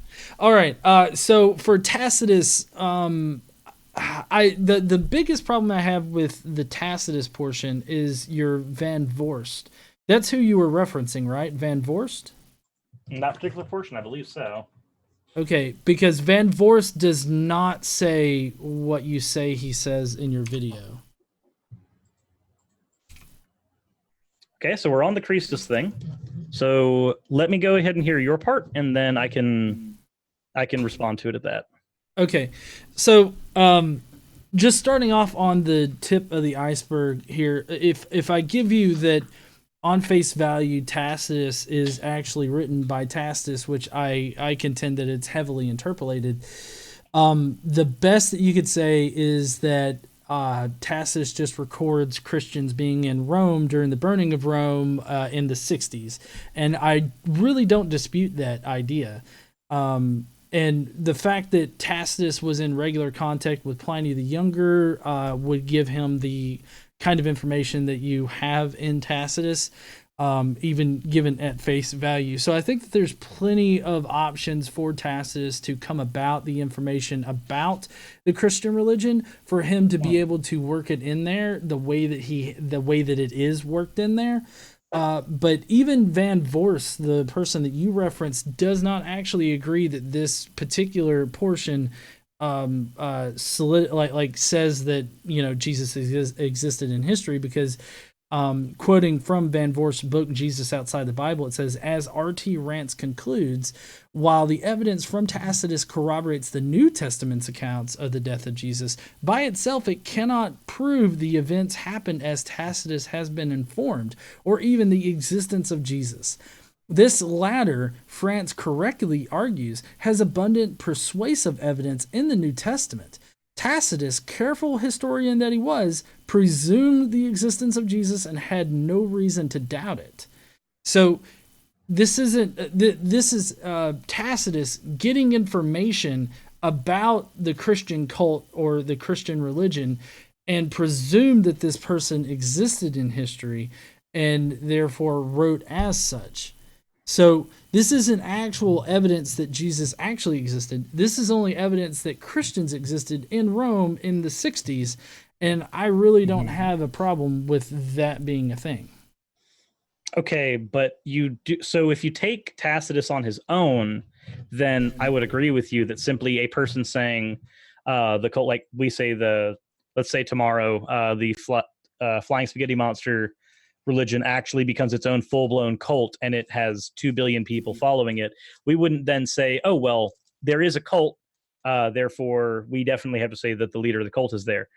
All right. So for Tacitus, the biggest problem I have with the Tacitus portion is your Van Vorst. That's who you were referencing, right? Van Vorst? In that particular portion, I believe so. Okay, because Van Vorst does not say what you say he says in your video. Okay, so we're on the Christus thing. So let me go ahead and hear your part, and then I can respond to it at that. Okay, so just starting off on the tip of the iceberg here, if I give you that on face value, Tacitus is actually written by Tacitus, which I contend that it's heavily interpolated. The best that you could say is that Tacitus just records Christians being in Rome during the burning of Rome in the 60s. And I really don't dispute that idea. And the fact that Tacitus was in regular contact with Pliny the Younger would give him the kind of information that you have in Tacitus, even given at face value. So I think that there's plenty of options for Tacitus to come about the information about the Christian religion for him to be able to work it in there the way that it is worked in there. But even Van Vorst, the person that you referenced, does not actually agree that this particular portion says that Jesus existed in history, because quoting from Van Vorst's book Jesus Outside the Bible, it says, as R.T. Rance concludes, while the evidence from Tacitus corroborates the New Testament's accounts of the death of Jesus, by itself it cannot prove the events happened as Tacitus has been informed, or even the existence of Jesus. This latter, France correctly argues, has abundant persuasive evidence in the New Testament. Tacitus, careful historian that he was, presumed the existence of Jesus and had no reason to doubt it. So this isn't this is Tacitus getting information about the Christian cult or the Christian religion and presumed that this person existed in history and therefore wrote as such. So this isn't actual evidence that Jesus actually existed. This is only evidence that Christians existed in Rome in the 60s, and I really don't have a problem with that being a thing. Okay, but you do. So if you take Tacitus on his own, then I would agree with you that simply a person saying the cult, like we say let's say tomorrow, the flying spaghetti monster religion actually becomes its own full-blown cult and it has 2 billion people following it, we wouldn't then say, oh, well, there is a cult, therefore we definitely have to say that the leader of the cult is there.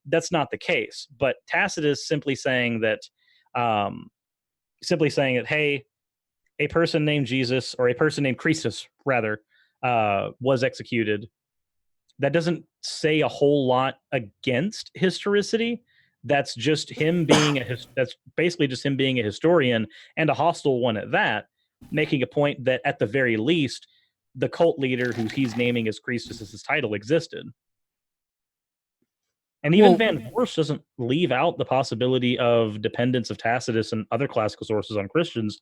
That's not the case. But Tacitus simply saying that, hey, a person named Jesus, or a person named Christus, rather, was executed. That doesn't say a whole lot against historicity. That's just him being that's basically just him being a historian, and a hostile one at that, making a point that at the very least, the cult leader who he's naming as Christus as his title existed. And even Van Voorst doesn't leave out the possibility of dependence of Tacitus and other classical sources on Christians.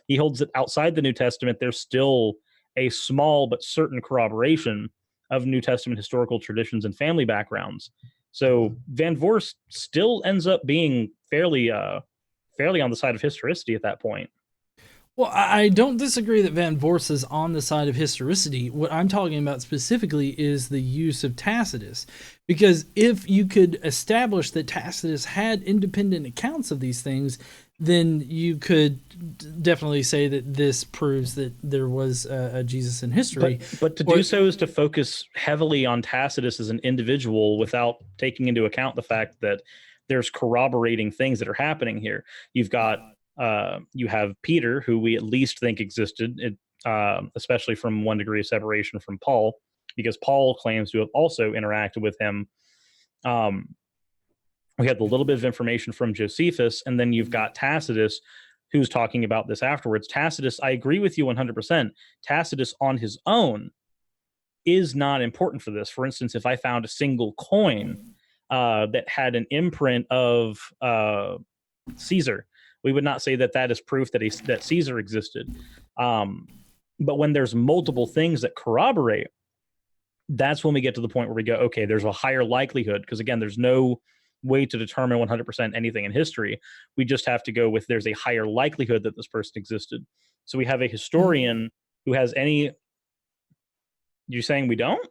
He holds that outside the New Testament, there's still a small but certain corroboration of New Testament historical traditions and family backgrounds. So Van Voorst still ends up being fairly on the side of historicity at that point. Well, I don't disagree that Van Voorst is on the side of historicity. What I'm talking about specifically is the use of Tacitus. Because if you could establish that Tacitus had independent accounts of these things, then you could definitely say that this proves that there was a Jesus in history. But to do so is to focus heavily on Tacitus as an individual without taking into account the fact that there's corroborating things that are happening here. You've got you have Peter, who we at least think existed, especially from one degree of separation from Paul, because Paul claims to have also interacted with him. We have the little bit of information from Josephus, and then you've got Tacitus, who's talking about this afterwards. Tacitus, I agree with you 100%. Tacitus on his own is not important for this. For instance, if I found a single coin that had an imprint of Caesar, we would not say that that is proof that Caesar existed. But when there's multiple things that corroborate, that's when we get to the point where we go, okay, there's a higher likelihood, because again, there's no way to determine 100% anything in history. We just have to go with there's a higher likelihood that this person existed. So we have a historian who has any. You're saying we don't?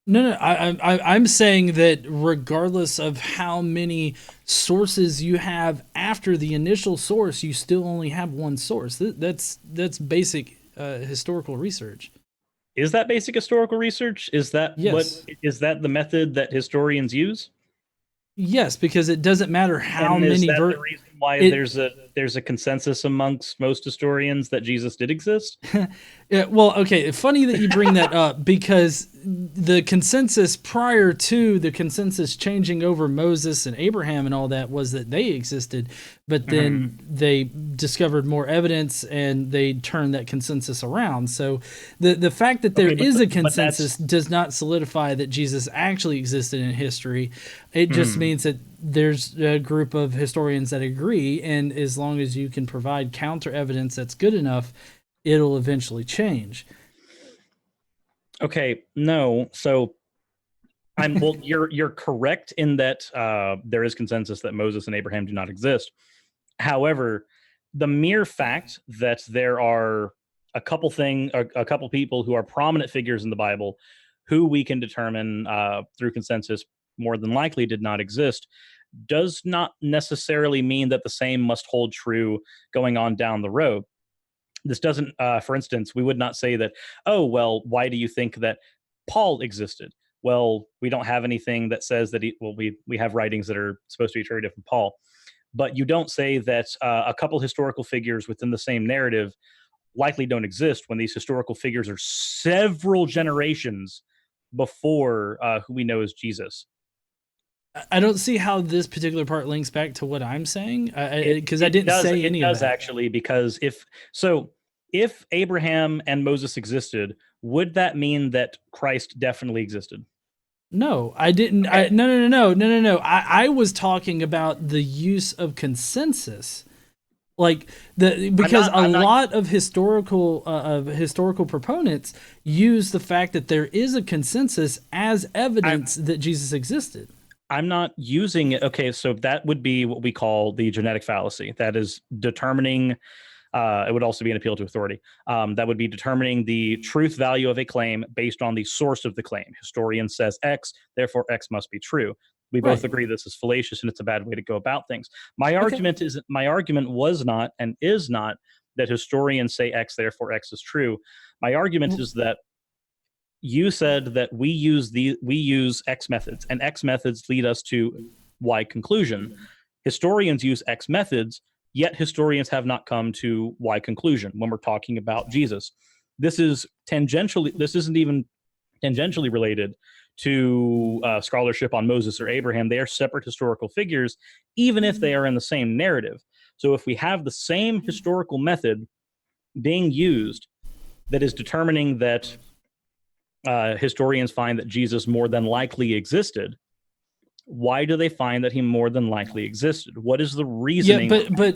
No. I'm saying that regardless of how many sources you have after the initial source, you still only have one source. That's basic historical research. Is that basic historical research? Is that is that the method that historians use? Yes, because it doesn't matter how and is many. That the reason why there's a consensus amongst most historians that Jesus did exist? Yeah, well, okay. Funny that you bring that up, because the consensus prior to the consensus changing over Moses and Abraham and all that was that they existed, but then they discovered more evidence and they turned that consensus around. So the fact that there is a consensus does not solidify that Jesus actually existed in history. It just means that there's a group of historians that agree, and as long as you can provide counter evidence that's good enough, it'll eventually change. Okay, no. So you're correct in that there is consensus that Moses and Abraham do not exist. However, the mere fact that there are a couple people who are prominent figures in the Bible who we can determine through consensus more than likely did not exist does not necessarily mean that the same must hold true going on down the road. This doesn't, for instance, we would not say that, oh, well, why do you think that Paul existed? Well, we don't have anything that says that we have writings that are supposed to be attributed from Paul. but you don't say that a couple historical figures within the same narrative likely don't exist when these historical figures are several generations before who we know as Jesus. I don't see how this particular part links back to what I'm saying, because I didn't say any of that. It does actually, because if Abraham and Moses existed, would that mean that Christ definitely existed? No, I didn't. Okay. No. I was talking about the use of consensus, like because a lot of historical proponents use the fact that there is a consensus as evidence that Jesus existed. I'm not using it. Okay, so that would be what we call the genetic fallacy. That is determining. It would also be an appeal to authority. That would be determining the truth value of a claim based on the source of the claim. Historian says X, therefore X must be true. We both agree this is fallacious and it's a bad way to go about things. My argument was not and is not that historians say X, therefore X is true. My argument is that you said that we use X methods, and X methods lead us to Y conclusion. Historians use X methods, yet historians have not come to Y conclusion when we're talking about Jesus. This isn't even tangentially related to scholarship on Moses or Abraham. They are separate historical figures, even if they are in the same narrative. So if we have the same historical method being used that is determining that historians find that Jesus more than likely existed, why do they find that he more than likely existed? What is the reasoning? Yeah,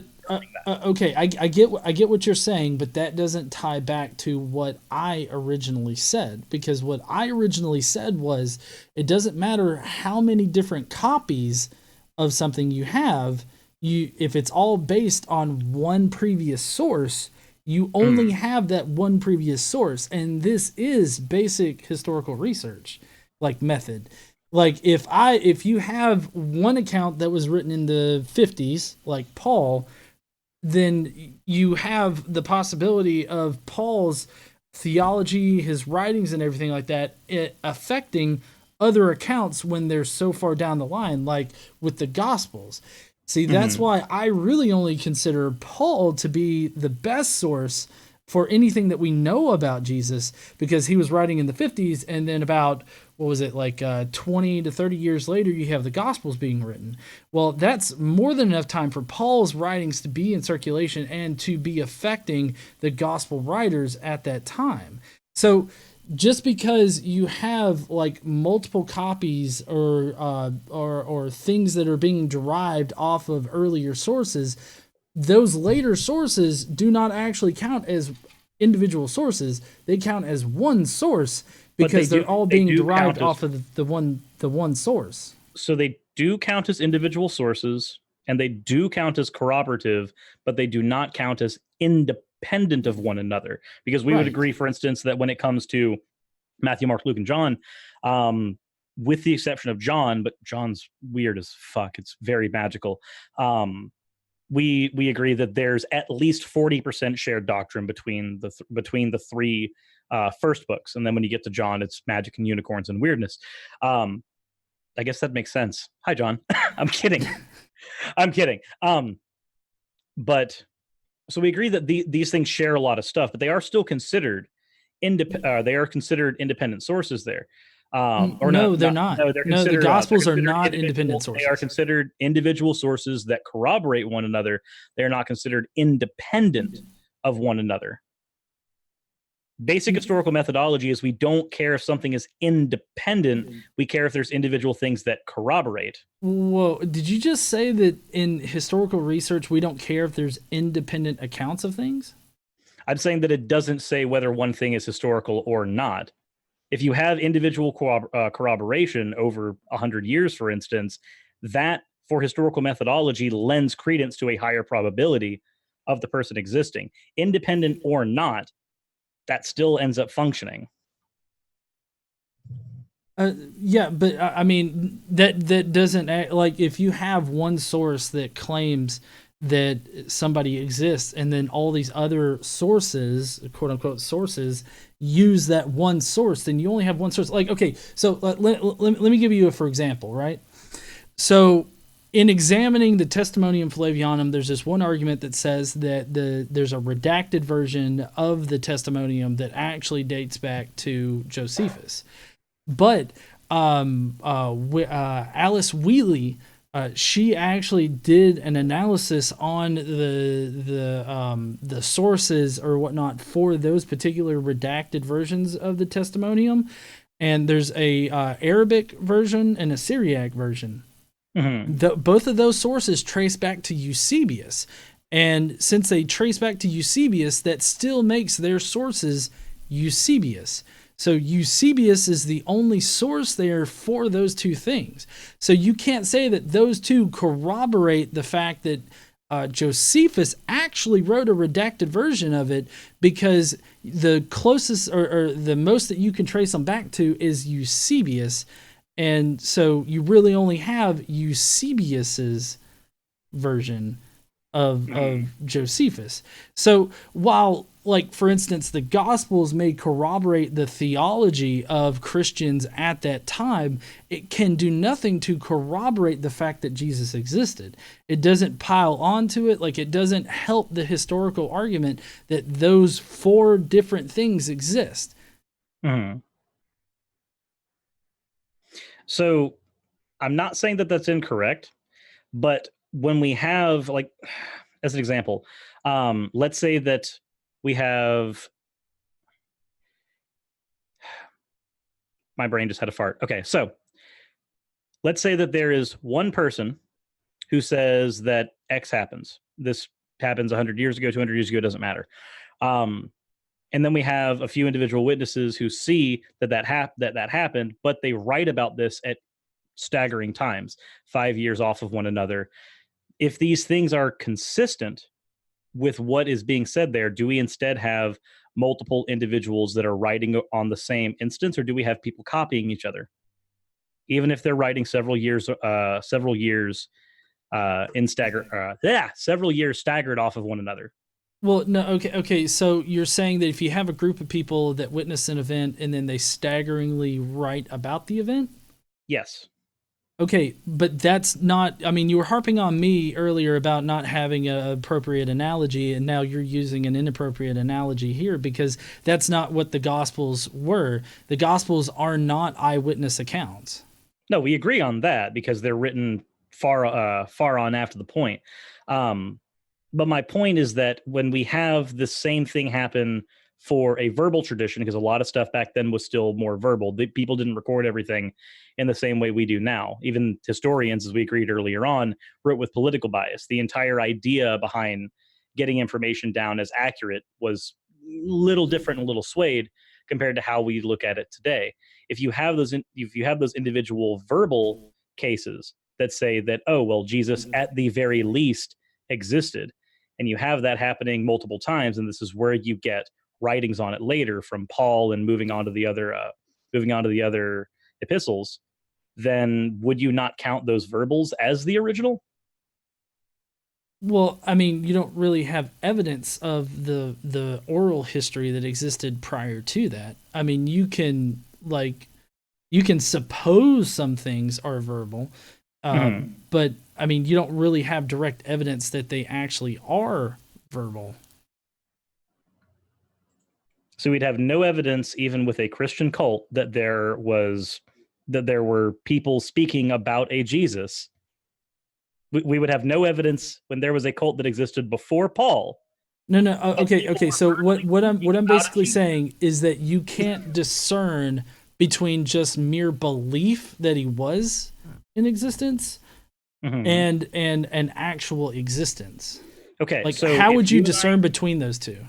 okay, I get what you're saying, but that doesn't tie back to what I originally said, because what I originally said was it doesn't matter how many different copies of something you have, if it's all based on one previous source, you only have that one previous source, and this is basic historical research, like method. Like if you have one account that was written in the 50s, like Paul, then you have the possibility of Paul's theology, his writings, and everything like that affecting other accounts when they're so far down the line, like with the Gospels. See, that's why I really only consider Paul to be the best source for anything that we know about Jesus, because he was writing in the 50s, and then about, 20 to 30 years later, you have the Gospels being written. Well, that's more than enough time for Paul's writings to be in circulation and to be affecting the Gospel writers at that time. So just because you have like multiple copies or things that are being derived off of earlier sources, those later sources do not actually count as individual sources. They count as one source because they're all being derived off of the one source. So they do count as individual sources, and they do count as corroborative, but they do not count as independent of one another. Because we would agree, for instance, that when it comes to Matthew, Mark, Luke, and John, with the exception of John, but John's weird as fuck. It's very magical. We agree that there's at least 40% shared doctrine between the three first books, and then when you get to John, it's magic and unicorns and weirdness. I guess that makes sense. Hi, John. I'm kidding. I'm kidding. But so we agree that these things share a lot of stuff, but they are still considered independent sources there. They're not. The Gospels are not independent sources. They are considered individual sources that corroborate one another. They are not considered independent of one another. Basic historical methodology is we don't care if something is independent. We care if there's individual things that corroborate. Whoa, did you just say that in historical research we don't care if there's independent accounts of things? I'm saying that it doesn't say whether one thing is historical or not. If you have individual corroboration over 100 years, for instance, that for historical methodology lends credence to a higher probability of the person existing. Independent or not, that still ends up functioning. Yeah, but I mean, that doesn't, like, if you have one source that claims that somebody exists, and then all these other sources, quote unquote sources, use that one source, then you only have one source. Like, okay, so let me give you a for example, right? So in examining the Testimonium Flavianum, there's this one argument that says that there's a redacted version of the Testimonium that actually dates back to Josephus. But Alice Wheatley, she actually did an analysis on the sources or whatnot for those particular redacted versions of the Testimonium, and there's a Arabic version and a Syriac version. Both of those sources trace back to Eusebius, and since they trace back to Eusebius, that still makes their sources Eusebius. So Eusebius is the only source there for those two things. So you can't say that those two corroborate the fact that Josephus actually wrote a redacted version of it, because the closest or the most that you can trace them back to is Eusebius. And so you really only have Eusebius's version of Josephus. So while, like, for instance, the Gospels may corroborate the theology of Christians at that time, it can do nothing to corroborate the fact that Jesus existed. It doesn't pile onto it. Like, it doesn't help the historical argument that those four different things exist. So I'm not saying that that's incorrect, but when we have, like, as an example, let's say that we have, my brain just had a fart. Okay, so let's say that there is one person who says that X happens. This happens 100 years ago, 200 years ago, doesn't matter. And then we have a few individual witnesses who see that happened, but they write about this at staggering times, 5 years off of one another. If these things are consistent with what is being said there, do we instead have multiple individuals that are writing on the same instance, or do we have people copying each other, even if they're writing several years several years staggered off of one another? Well, no, okay. So you're saying that if you have a group of people that witness an event and then they staggeringly write about the event? Yes. Okay, but that's not, I mean, you were harping on me earlier about not having an appropriate analogy, and now you're using an inappropriate analogy here, because that's not what the Gospels were. The Gospels are not eyewitness accounts. No, we agree on that, because they're written far on after the point. But my point is that when we have the same thing happen for a verbal tradition, because a lot of stuff back then was still more verbal, people didn't record everything in the same way we do now. Even historians, as we agreed earlier on, wrote with political bias. The entire idea behind getting information down as accurate was a little different and a little swayed compared to how we look at it today. If you have those individual verbal cases that say that, oh, well, Jesus at the very least existed, and you have that happening multiple times, and this is where you get writings on it later from Paul and moving on to the other epistles, then would you not count those verbals as the original? Well, I mean, you don't really have evidence of the oral history that existed prior to that. I mean, you can suppose some things are verbal, but I mean, you don't really have direct evidence that they actually are verbal. So we'd have no evidence, even with a Christian cult, that there were people speaking about a Jesus. We would have no evidence when there was a cult that existed before Paul. No. Okay. So what I'm basically saying is that you can't discern between just mere belief that he was in existence and an actual existence. Okay. Like, so how would you discern between those two?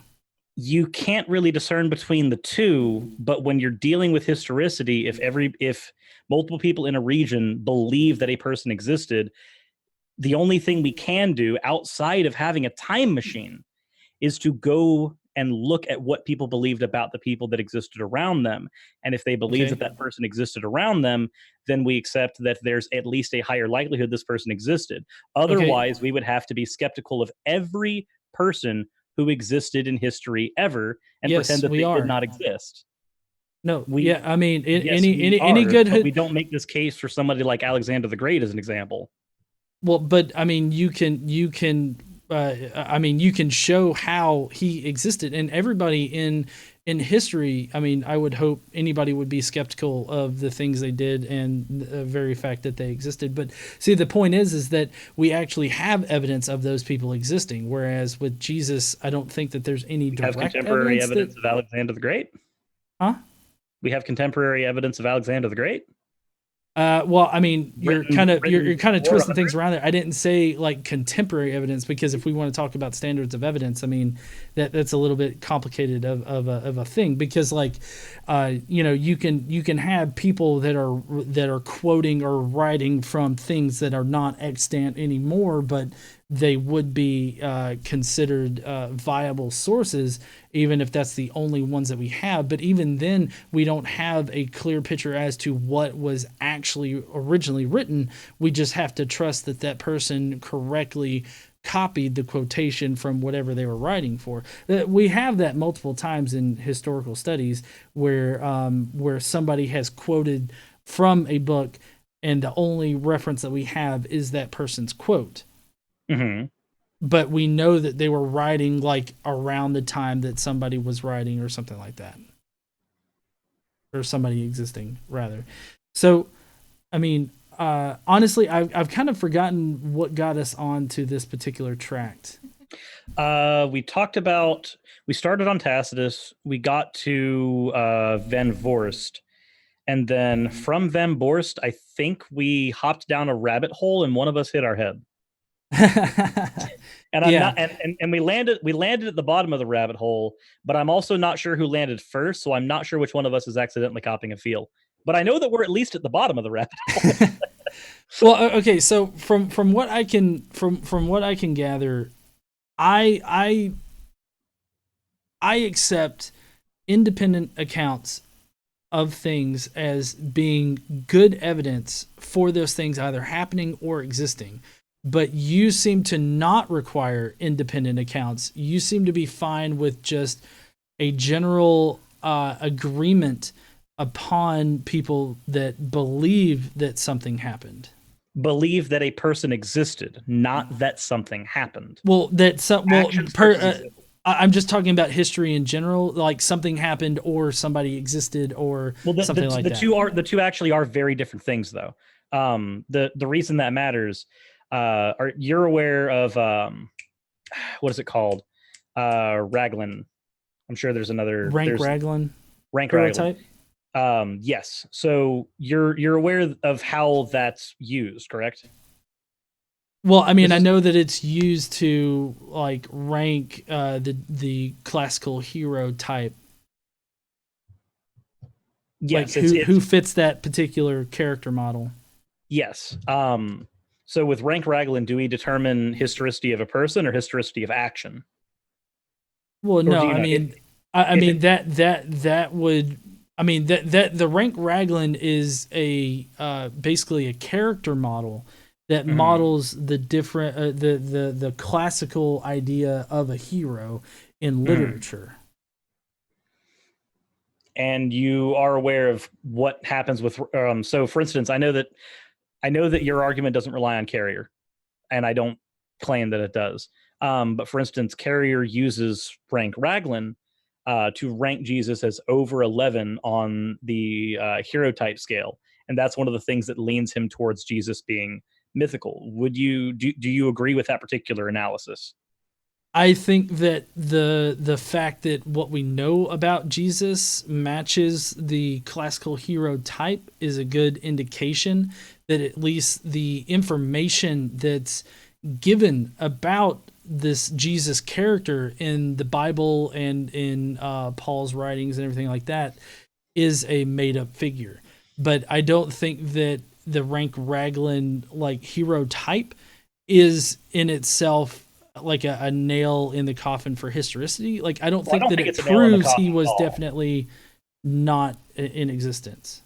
You can't really discern between the two, but when you're dealing with historicity, if multiple people in a region believe that a person existed, the only thing we can do outside of having a time machine is to go and look at what people believed about the people that existed around them. And if they believe that person existed around them, then we accept that there's at least a higher likelihood this person existed. Otherwise, we would have to be skeptical of every person who existed in history ever and pretend that they did not exist. No, I mean, any good. But we don't make this case for somebody like Alexander the Great as an example. Well, but I mean, you can show how he existed, and everybody in history. I mean, I would hope anybody would be skeptical of the things they did and the very fact that they existed. But see, the point is that we actually have evidence of those people existing, whereas with Jesus, I don't think that there's any We have direct contemporary evidence that, of Alexander the Great. huh? We have contemporary evidence of Alexander the Great. Well, I mean, you're kind of twisting 400. things around there. I didn't say like contemporary evidence because if we want to talk about standards of evidence, I mean that's a little bit complicated of a thing because like, you can have people that are quoting or writing from things that are not extant anymore, but they would be considered viable sources, even if that's the only ones that we have. But even then, we don't have a clear picture as to what was actually originally written. We just have to trust that that person correctly copied the quotation from whatever they were writing for. We have that multiple times in historical studies where somebody has quoted from a book, and the only reference that we have is that person's quote. Mm-hmm. But we know that they were writing like around the time that somebody was writing or something like that, or somebody existing rather. So, I mean, honestly, I've kind of forgotten what got us on to this particular tract. We started on Tacitus. We got to Van Vorst. And then from Van Vorst, I think we hopped down a rabbit hole and one of us hit our head. And I'm not, and we landed at the bottom of the rabbit hole, but I'm also not sure who landed first, so I'm not sure which one of us is accidentally copying a feel. But I know that we're at least at the bottom of the rabbit hole. Well, okay, so from what I can gather, I accept independent accounts of things as being good evidence for those things either happening or existing. But you seem to not require independent accounts. You seem to be fine with just a general agreement upon people that believe that something happened. Believe that a person existed, not that something happened. Well, I'm just talking about history in general, like something happened or somebody existed or something like that. The two actually are very different things, though. The reason that matters. You're aware of what is it called? Raglan. I'm sure there's another Raglan. Rank Raglan. Yes. So you're aware of how that's used, correct? Well, I mean, I know that it's used to like rank the classical hero type. Yes. Like who fits that particular character model? Yes. So with rank Raglan, do we determine historicity of a person or historicity of action? Well, no, I mean, that would. I mean that the rank Raglan is a basically a character model that models the different the classical idea of a hero in literature. And you are aware of what happens with so for instance, I know that your argument doesn't rely on Carrier, and I don't claim that it does. But for instance, Carrier uses rank Raglan to rank Jesus as over 11 on the hero type scale, and that's one of the things that leans him towards Jesus being mythical. Would you do you agree with that particular analysis? I think that the fact that what we know about Jesus matches the classical hero type is a good indication that at least the information that's given about this Jesus character in the Bible and in Paul's writings and everything like that is a made up figure. But I don't think that the rank Raglan like hero type is in itself like a nail in the coffin for historicity. Like I don't think that it proves he was definitely not in existence.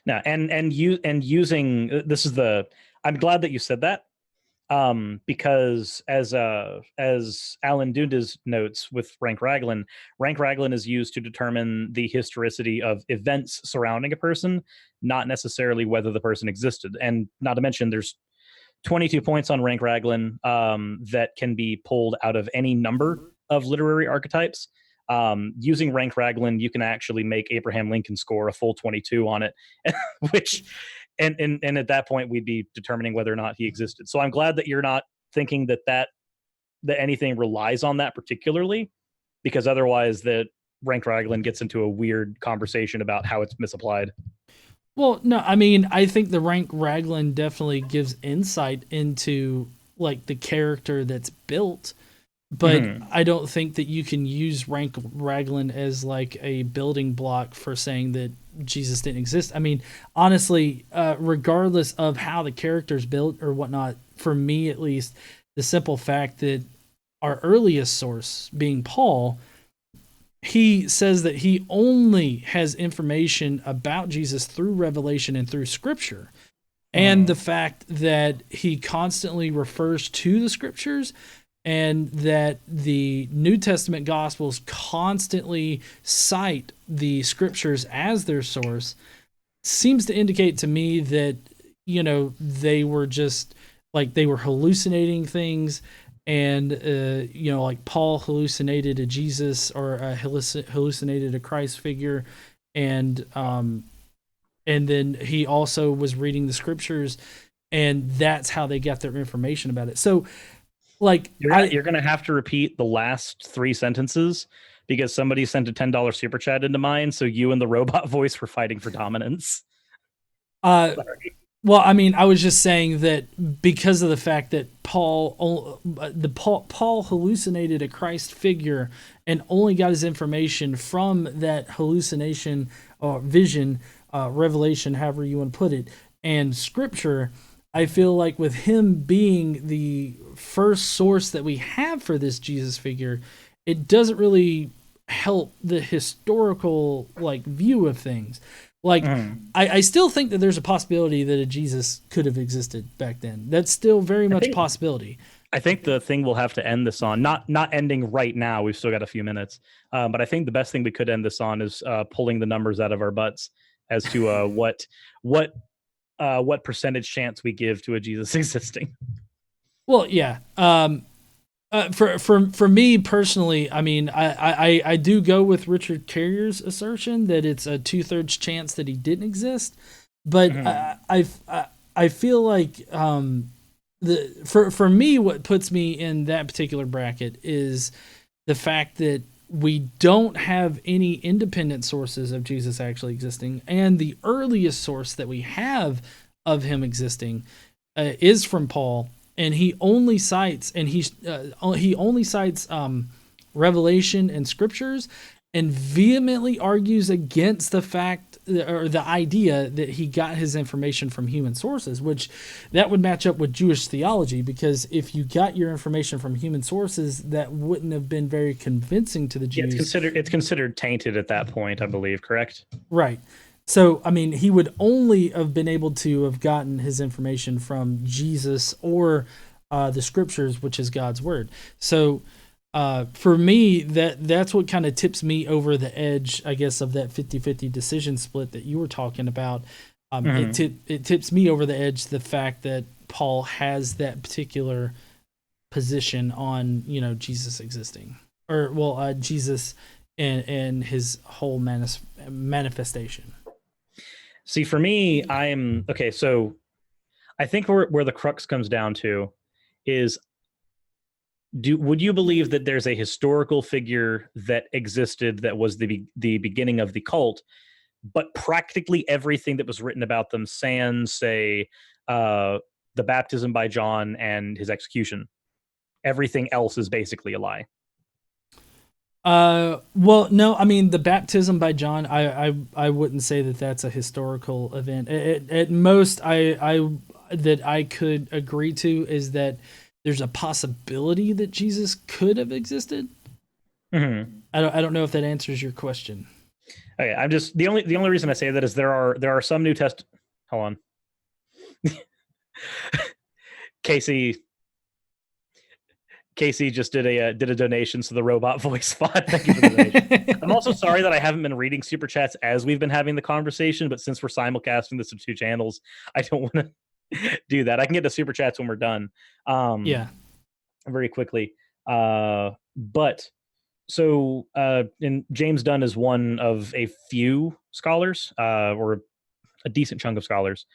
No, and using this is the. I'm glad that you said that, because as Alan Dundas notes with rank Raglan is used to determine the historicity of events surrounding a person, not necessarily whether the person existed. And not to mention, there's 22 points on rank Raglan that can be pulled out of any number of literary archetypes. Using rank Raglan, you can actually make Abraham Lincoln score a full 22 on it, which, and at that point, we'd be determining whether or not he existed. So I'm glad that you're not thinking that anything relies on that particularly, because otherwise that rank Raglan gets into a weird conversation about how it's misapplied. Well, no, I mean, I think the rank Raglan definitely gives insight into like the character that's built, but I don't think that you can use rank Raglan as like a building block for saying that Jesus didn't exist. I mean, honestly, regardless of how the character's built or whatnot, for me at least, the simple fact that our earliest source, being Paul, he says that he only has information about Jesus through revelation and through scripture. And the fact that he constantly refers to the scriptures, and that the New Testament Gospels constantly cite the scriptures as their source, seems to indicate to me that, you know, they were just like, they were hallucinating things. And, you know, like Paul hallucinated a Jesus, or hallucinated a Christ figure. And then he also was reading the scriptures, and that's how they got their information about it. So, like, you're going to have to repeat the last 3 sentences because somebody sent a $10 super chat into mine. So you and the robot voice were fighting for dominance. Sorry. Well, I mean, I was just saying that because of the fact that Paul hallucinated a Christ figure and only got his information from that hallucination or vision, revelation, however you want to put it, and scripture, I feel like with him being the first source that we have for this Jesus figure, it doesn't really help the historical like view of things. Like, I still think that there's a possibility that a Jesus could have existed back then. That's still very much a possibility. I think the thing we'll have to end this on, not ending right now, we've still got a few minutes, but I think the best thing we could end this on is pulling the numbers out of our butts as to what percentage chance we give to a Jesus existing. Well, yeah. For me personally, I mean, I do go with Richard Carrier's assertion that it's a 2/3 chance that he didn't exist, but I feel like for me, what puts me in that particular bracket is the fact that we don't have any independent sources of Jesus actually existing, and the earliest source that we have of him existing is from Paul. And he only cites revelation and scriptures, and vehemently argues against the fact or the idea that he got his information from human sources, which that would match up with Jewish theology, because if you got your information from human sources, that wouldn't have been very convincing to the Jews. It's considered tainted at that point, I believe, correct? Right. So, I mean, he would only have been able to have gotten his information from Jesus or the scriptures, which is God's word. So, for me, that's what kind of tips me over the edge, I guess, of that 50-50 decision split that you were talking about. It tips me over the edge, the fact that Paul has that particular position on, you know, Jesus existing, or Jesus and his whole manifestation. See, for me, okay. So I think where the crux comes down to is, would you believe that there's a historical figure that existed that was the beginning of the cult, but practically everything that was written about them, sans, say, the baptism by John and his execution, everything else is basically a lie? Well, no, I mean, the baptism by John, I wouldn't say that that's a historical event. At most, that I could agree to is that there's a possibility that Jesus could have existed. I don't know if that answers your question. Okay, I'm just the only reason I say that is there are some New Testament. Hold on, Casey just did a donation, so the robot voice font. Thank you for the donation. I'm also sorry that I haven't been reading super chats as we've been having the conversation, but since we're simulcasting this to 2 channels, I don't want to. do that. I can get the super chats when we're done. Yeah. Very quickly. But so, and James Dunn is one of a few scholars, or a decent chunk of scholars,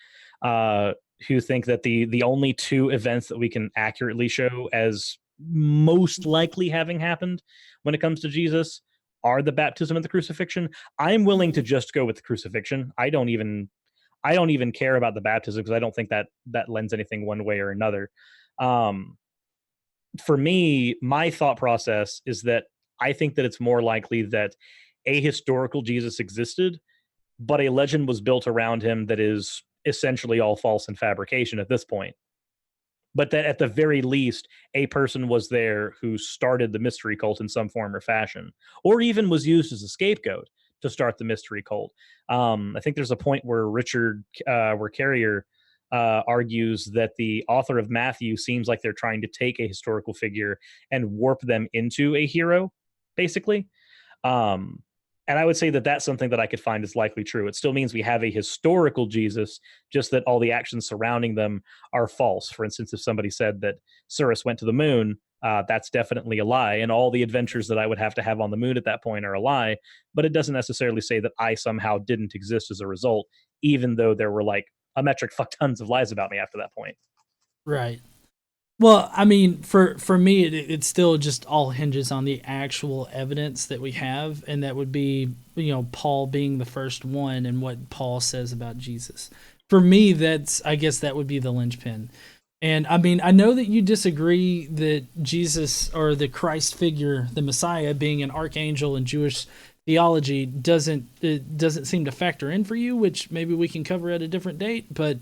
who think that the only two events that we can accurately show as most likely having happened when it comes to Jesus are the baptism and the crucifixion. I'm willing to just go with the crucifixion. I don't even care about the baptism because I don't think that lends anything one way or another. For me, my thought process is that I think that it's more likely that a historical Jesus existed, but a legend was built around him that is essentially all false and fabrication at this point. But that at the very least, a person was there who started the mystery cult in some form or fashion, or even was used as a scapegoat to start the mystery cult. I think there's a point where where Carrier argues that the author of Matthew seems like they're trying to take a historical figure and warp them into a hero, basically. And I would say that that's something that I could find is likely true. It still means we have a historical Jesus, just that all the actions surrounding them are false. For instance, if somebody said that Suris went to the moon, that's definitely a lie. And all the adventures that I would have to have on the moon at that point are a lie. But it doesn't necessarily say that I somehow didn't exist as a result, even though there were like a metric fuck tons of lies about me after that point. Right. Well, I mean, for me, it still just all hinges on the actual evidence that we have, and that would be, Paul being the first one and what Paul says about Jesus. For me, I guess that would be the linchpin. And I mean, I know that you disagree that Jesus, or the Christ figure, the Messiah, being an archangel in Jewish theology doesn't seem to factor in for you, which maybe we can cover at a different date. But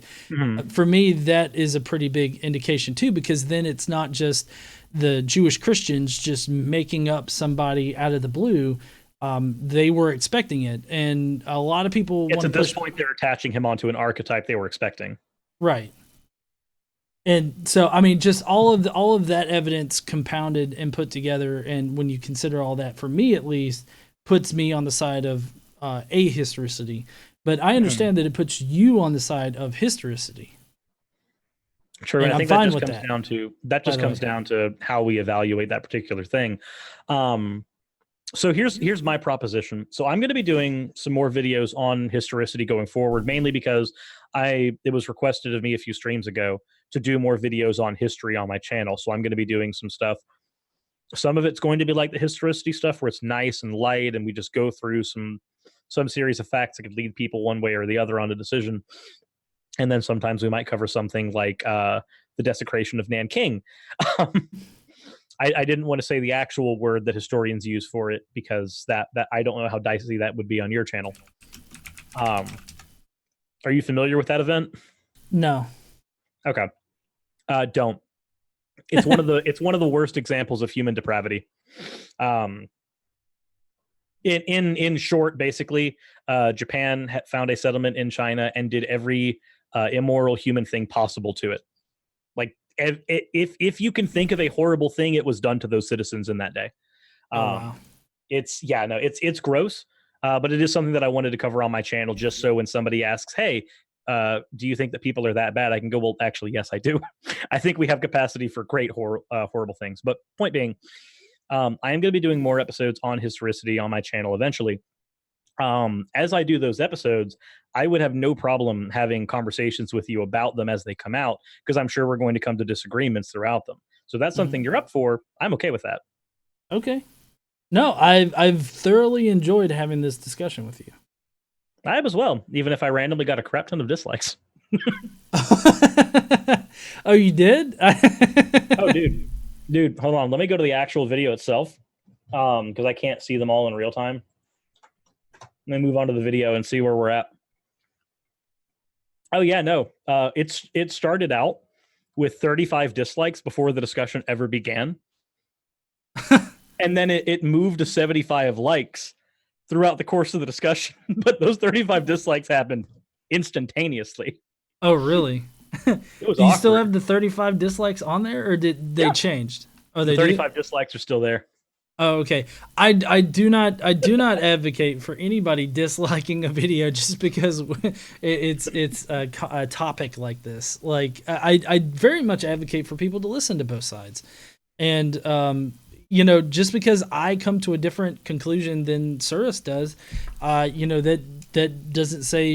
for me, that is a pretty big indication too, because then it's not just the Jewish Christians just making up somebody out of the blue. They were expecting it, and a lot of people. It's at this point they're attaching him onto an archetype they were expecting. Right. And so, I mean, just all of that evidence compounded and put together, and when you consider all that, for me at least, puts me on the side of a historicity. But I understand that it puts you on the side of historicity. True, and I think that just comes down to how we evaluate that particular thing. So here's my proposition. So I'm going to be doing some more videos on historicity going forward, mainly because it was requested of me a few streams ago to do more videos on history on my channel. So I'm going to be doing some stuff. Some of it's going to be like the historicity stuff, where it's nice and light, and we just go through some series of facts that could lead people one way or the other on a decision. And then sometimes we might cover something like the desecration of Nanking. I didn't want to say the actual word that historians use for it, because that I don't know how dicey that would be on your channel. Are you familiar with that event? No. Okay. Don't. It's one of the worst examples of human depravity. In short, basically, Japan found a settlement in China and did every immoral human thing possible to it. Like, if you can think of a horrible thing, it was done to those citizens in that day. Wow. It's gross, but it is something that I wanted to cover on my channel, just so when somebody asks, hey, do you think that people are that bad? I can go, well, actually, yes, I do. I think we have capacity for great horrible things. But point being, I am going to be doing more episodes on historicity on my channel eventually. As I do those episodes, I would have no problem having conversations with you about them as they come out, because I'm sure we're going to come to disagreements throughout them. So that's something you're up for. I'm okay with that. Okay. No, I've thoroughly enjoyed having this discussion with you. I have as well, even if I randomly got a crap ton of dislikes. Oh, you did? Oh, dude, hold on. Let me go to the actual video itself, because I can't see them all in real time. Let me move on to the video and see where we're at. Oh yeah, no. It started out with 35 dislikes before the discussion ever began, and then it moved to 75 likes throughout the course of the discussion. But those 35 dislikes happened instantaneously. Oh, really? It was Do you awkward. still have the 35 dislikes on there, or did they changed? Oh, they 35 dislikes are still there. Oh, okay. I do not advocate for anybody disliking a video just because it's a topic like this. Like I very much advocate for people to listen to both sides, and just because I come to a different conclusion than Suris does, that doesn't say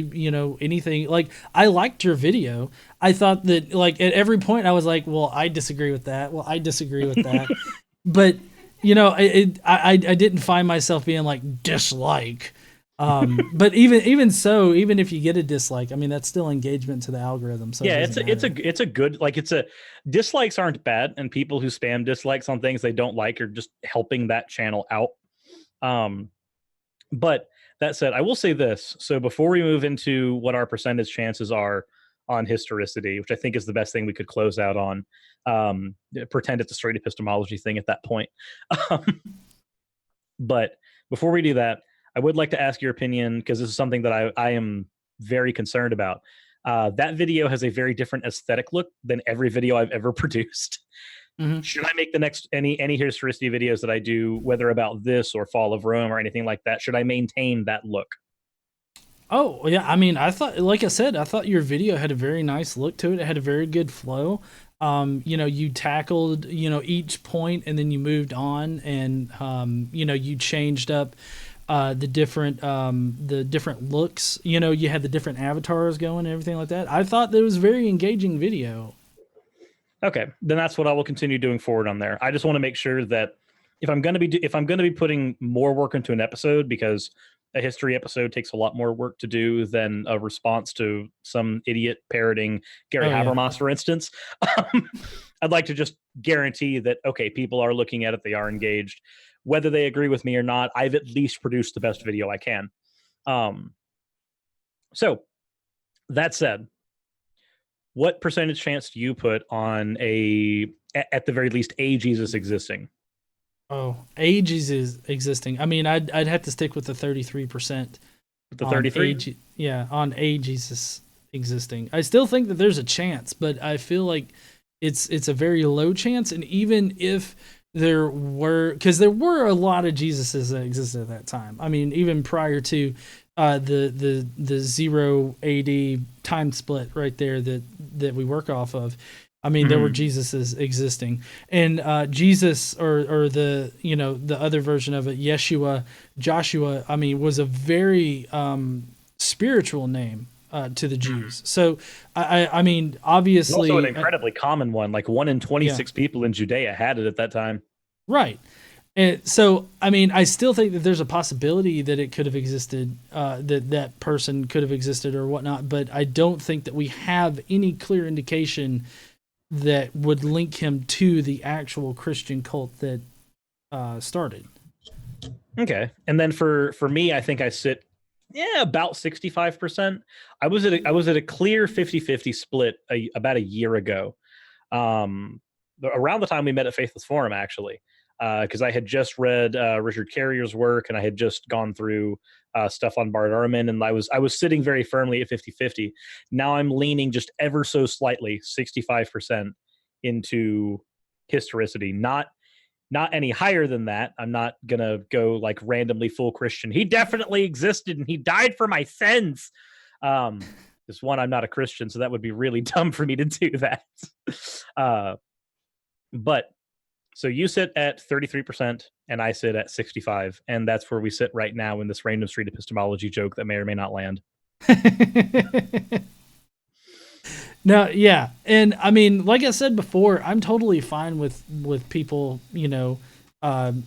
anything. Like, I liked your video. I thought that, like, at every point I was like, well, I disagree with that. Well, I disagree with that. But I didn't find myself being like dislike. But even so, even if you get a dislike, I mean, that's still engagement to the algorithm. So yeah, it's a good, like, dislikes aren't bad, and people who spam dislikes on things they don't like are just helping that channel out. But that said, I will say this. So before we move into what our percentage chances are on historicity, which I think is the best thing we could close out on, pretend it's a straight epistemology thing at that point. But before we do that, I would like to ask your opinion, because this is something that I am very concerned about. That video has a very different aesthetic look than every video I've ever produced. Mm-hmm. Should I make the next any historicity videos that I do, whether about this or Fall of Rome or anything like that? Should I maintain that look? Oh, yeah. I mean, I thought, like I said, I thought your video had a very nice look to it. It had a very good flow. You tackled, each point, and then you moved on, and, you changed up the different looks. You had the different avatars going and everything like that. I thought that was a very engaging video. Okay, then that's what I will continue doing forward on there. I just want to make sure that if I'm going to be putting more work into an episode, because a history episode takes a lot more work to do than a response to some idiot parroting Gary Habermas, for instance. I'd like to just guarantee that, okay, people are looking at it, they are engaged. Whether they agree with me or not, I've at least produced the best video I can. So, that said, what percentage chance do you put on at the very least, a Jesus existing? Oh, a Jesus existing. I mean, I'd have to stick with the 33%. The 33? Yeah, on a Jesus existing. I still think that there's a chance, but I feel like it's a very low chance. And even if there were a lot of Jesuses that existed at that time. I mean, even prior to the 0 AD time split right there that we work off of. I mean, there were Jesuses existing, and Jesus or the other version of it, Yeshua, Joshua. I mean, was a very spiritual name to the Jews. So I mean, obviously, also an incredibly common one. Like 1 in 26 people in Judea had it at that time. Right. And so, I mean, I still think that there's a possibility that it could have existed, that person could have existed or whatnot, but I don't think that we have any clear indication that would link him to the actual Christian cult that started. Okay. And then for me, I think I sit about 65%. I was at a clear 50-50 split about a year ago. Around the time we met at Faithless Forum, actually. Because I had just read Richard Carrier's work, and I had just gone through stuff on Bart Ehrman, and I was sitting very firmly at 50-50. Now I'm leaning just ever so slightly, 65% into historicity. Not any higher than that. I'm not gonna go like randomly full Christian. He definitely existed, and he died for my sins. This one, I'm not a Christian, so that would be really dumb for me to do that. But so you sit at 33% and I sit at 65%, and that's where we sit right now in this random street epistemology joke that may or may not land. No, yeah. And I mean, like I said before, I'm totally fine with people,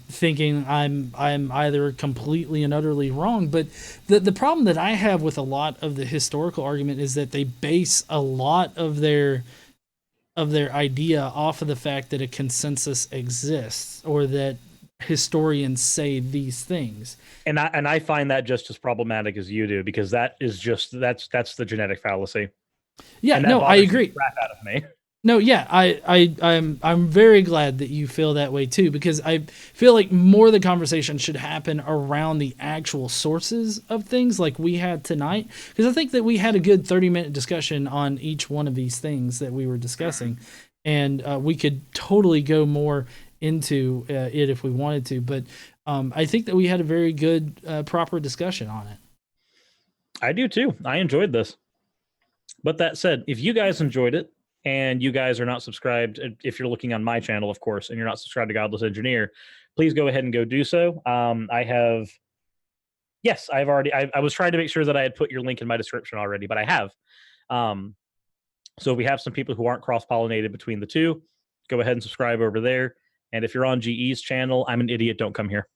thinking I'm either completely and utterly wrong. But the problem that I have with a lot of the historical argument is that they base a lot of their idea off of the fact that a consensus exists, or that historians say these things. And I find that just as problematic as you do, because that is just that's the genetic fallacy. Yeah, no, I agree. Crap out of me. No, yeah, I'm very glad that you feel that way too, because I feel like more of the conversation should happen around the actual sources of things like we had tonight, because I think that we had a good 30-minute discussion on each one of these things that we were discussing, and we could totally go more into it if we wanted to. But I think that we had a very good, proper discussion on it. I do too. I enjoyed this. But that said, if you guys enjoyed it and you guys are not subscribed, if you're looking on my channel, of course, and you're not subscribed to Godless Engineer, please go ahead and go do so. I've already, I was trying to make sure that I had put your link in my description already, but I have. So we have some people who aren't cross-pollinated between the two. Go ahead and subscribe over there. And if you're on GE's channel, I'm an idiot. Don't come here.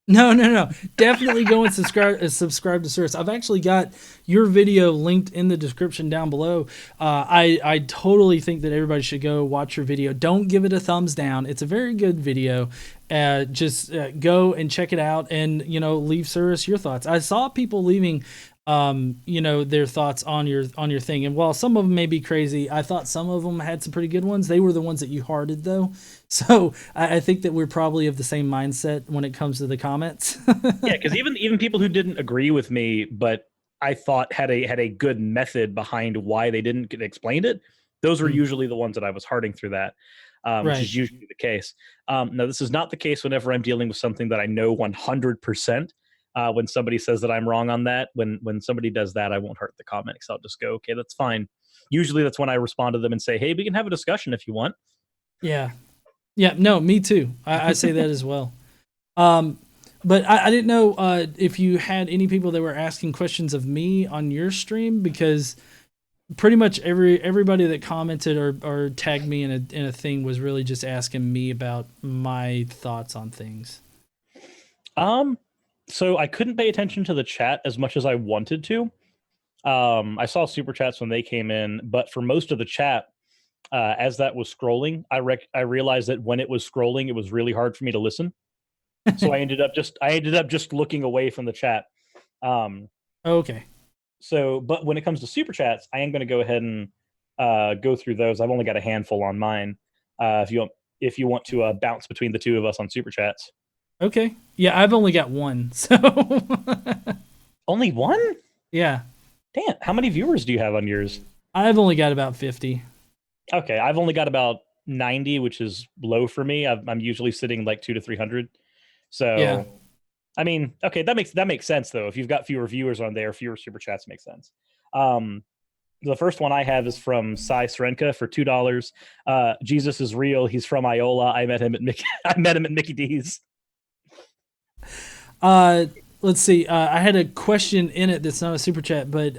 No. Definitely go and subscribe to Suris. I've actually got your video linked in the description down below. I totally think that everybody should go watch your video. Don't give it a thumbs down. It's a very good video. Just go and check it out, and leave Suris your thoughts. I saw people leaving their thoughts on your thing, and while some of them may be crazy, I thought some of them had some pretty good ones. They were the ones that you hearted, though, so I think that we're probably of the same mindset when it comes to the comments. Yeah, because even people who didn't agree with me, but I thought had a good method behind why they didn't get explained it, those were usually the ones that I was hearting through that, which is usually the case. Now, this is not the case whenever I'm dealing with something that I know 100%. When somebody says that I'm wrong on that, when somebody does that, I won't hurt the comment, because I'll just go, okay, that's fine. Usually that's when I respond to them and say, hey, we can have a discussion if you want. Yeah. No, me too. I say that as well. But I didn't know if you had any people that were asking questions of me on your stream, because pretty much everybody that commented or tagged me in a thing was really just asking me about my thoughts on things. So I couldn't pay attention to the chat as much as I wanted to. I saw super chats when they came in, but for most of the chat, as that was scrolling, I realized that when it was scrolling, it was really hard for me to listen. So I ended up just looking away from the chat. Okay. So, but when it comes to super chats, I am going to go ahead and go through those. I've only got a handful on mine. If you want to bounce between the two of us on super chats. Okay. Yeah, I've only got one. So only one? Yeah. Damn. How many viewers do you have on yours? I've only got about 50. Okay, I've only got about 90, which is low for me. I'm usually sitting like 200 to 300. So yeah. I mean, okay, that makes sense though. If you've got fewer viewers on there, fewer super chats makes sense. The first one I have is from Cy Srenka for $2. Jesus is real. He's from Iola. I met him at Mickey D's. Let's see. I had a question in it that's not a super chat, but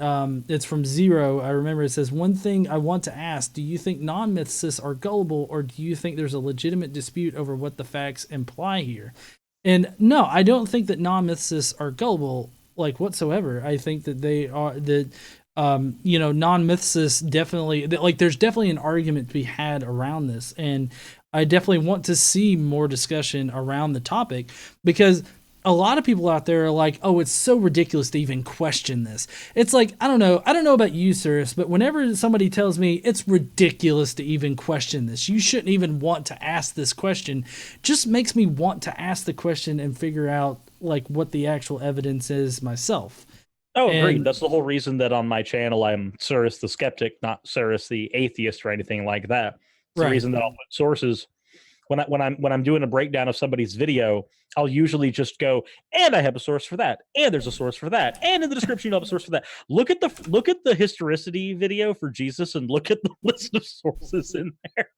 it's from Zero. I remember it says, one thing I want to ask, do you think non-mythicists are gullible, or do you think there's a legitimate dispute over what the facts imply here? And no, I don't think that non-mythicists are gullible, like, whatsoever. I think that they are, that non-mythicists definitely, like, there's definitely an argument to be had around this, and I definitely want to see more discussion around the topic, because a lot of people out there are like, oh, it's so ridiculous to even question this. It's like, I don't know about you, Suris, but whenever somebody tells me it's ridiculous to even question this, you shouldn't even want to ask this question, just makes me want to ask the question and figure out like what the actual evidence is myself. Oh, agreed. That's the whole reason that on my channel I'm Suris the skeptic, not Suris the atheist or anything like that. It's the reason that I'll put sources when I'm doing a breakdown of somebody's video. I'll usually just go, and I have a source for that, and there's a source for that, and in the description you'll have a source for that. Look at the historicity video for Jesus, and look at the list of sources in there.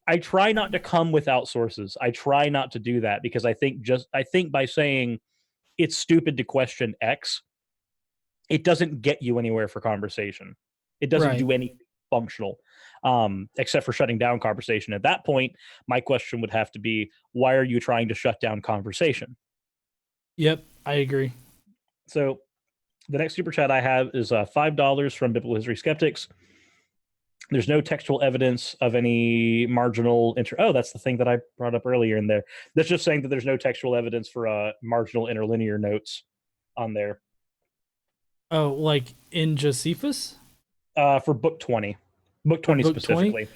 I try not to come without sources. I try not to do that, because I think by saying it's stupid to question X, it doesn't get you anywhere for conversation. It doesn't do anything functional, except for shutting down conversation. At that point, my question would have to be, why are you trying to shut down conversation? Yep, I agree. So the next super chat I have is $5 from Biblical History Skeptics. There's no textual evidence of any marginal oh, that's the thing that I brought up earlier in there. That's just saying that there's no textual evidence for marginal interlinear notes on there. Oh, like in Josephus? For book 20. Book 20 specifically. 20?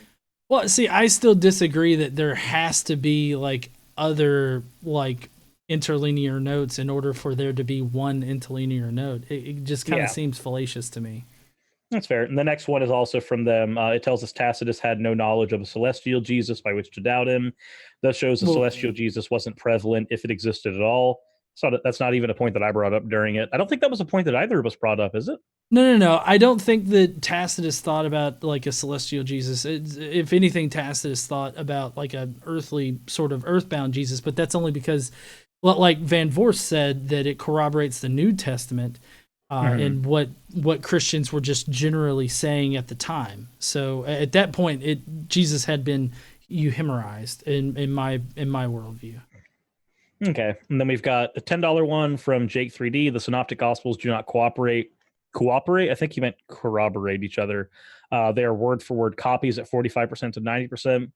Well, see, I still disagree that there has to be like other like interlinear notes in order for there to be one interlinear note. It just kind of seems fallacious to me. That's fair. And the next one is also from them. It tells us Tacitus had no knowledge of a celestial Jesus by which to doubt him. That shows the Well, celestial Jesus wasn't prevalent if it existed at all. So that's not even a point that I brought up during it. I don't think that was a point that either of us brought up, is it? no. I don't think that Tacitus thought about like a celestial Jesus. If anything, Tacitus thought about like a earthly sort of earthbound Jesus, but that's only because, well, like Van Voorst said, that it corroborates the New Testament and what Christians were just generally saying at the time. So at that point, Jesus had been euhemerized in my worldview. Okay. And then we've got a $10 one from Jake 3D. The Synoptic Gospels do not cooperate. Cooperate? I think he meant corroborate each other. They are word for word copies at 45% to 90%.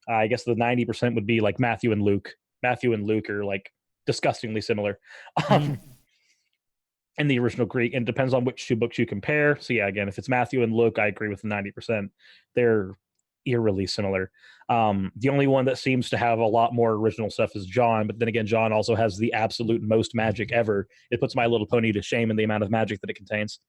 I guess the 90% would be like Matthew and Luke. Matthew and Luke are like disgustingly similar. In the original Greek, and it depends on which two books you compare. So yeah, again, if it's Matthew and Luke, I agree with the 90%. They're eerily similar. The only one that seems to have a lot more original stuff is John, but then again, John also has the absolute most magic ever. It puts My Little Pony to shame in the amount of magic that it contains.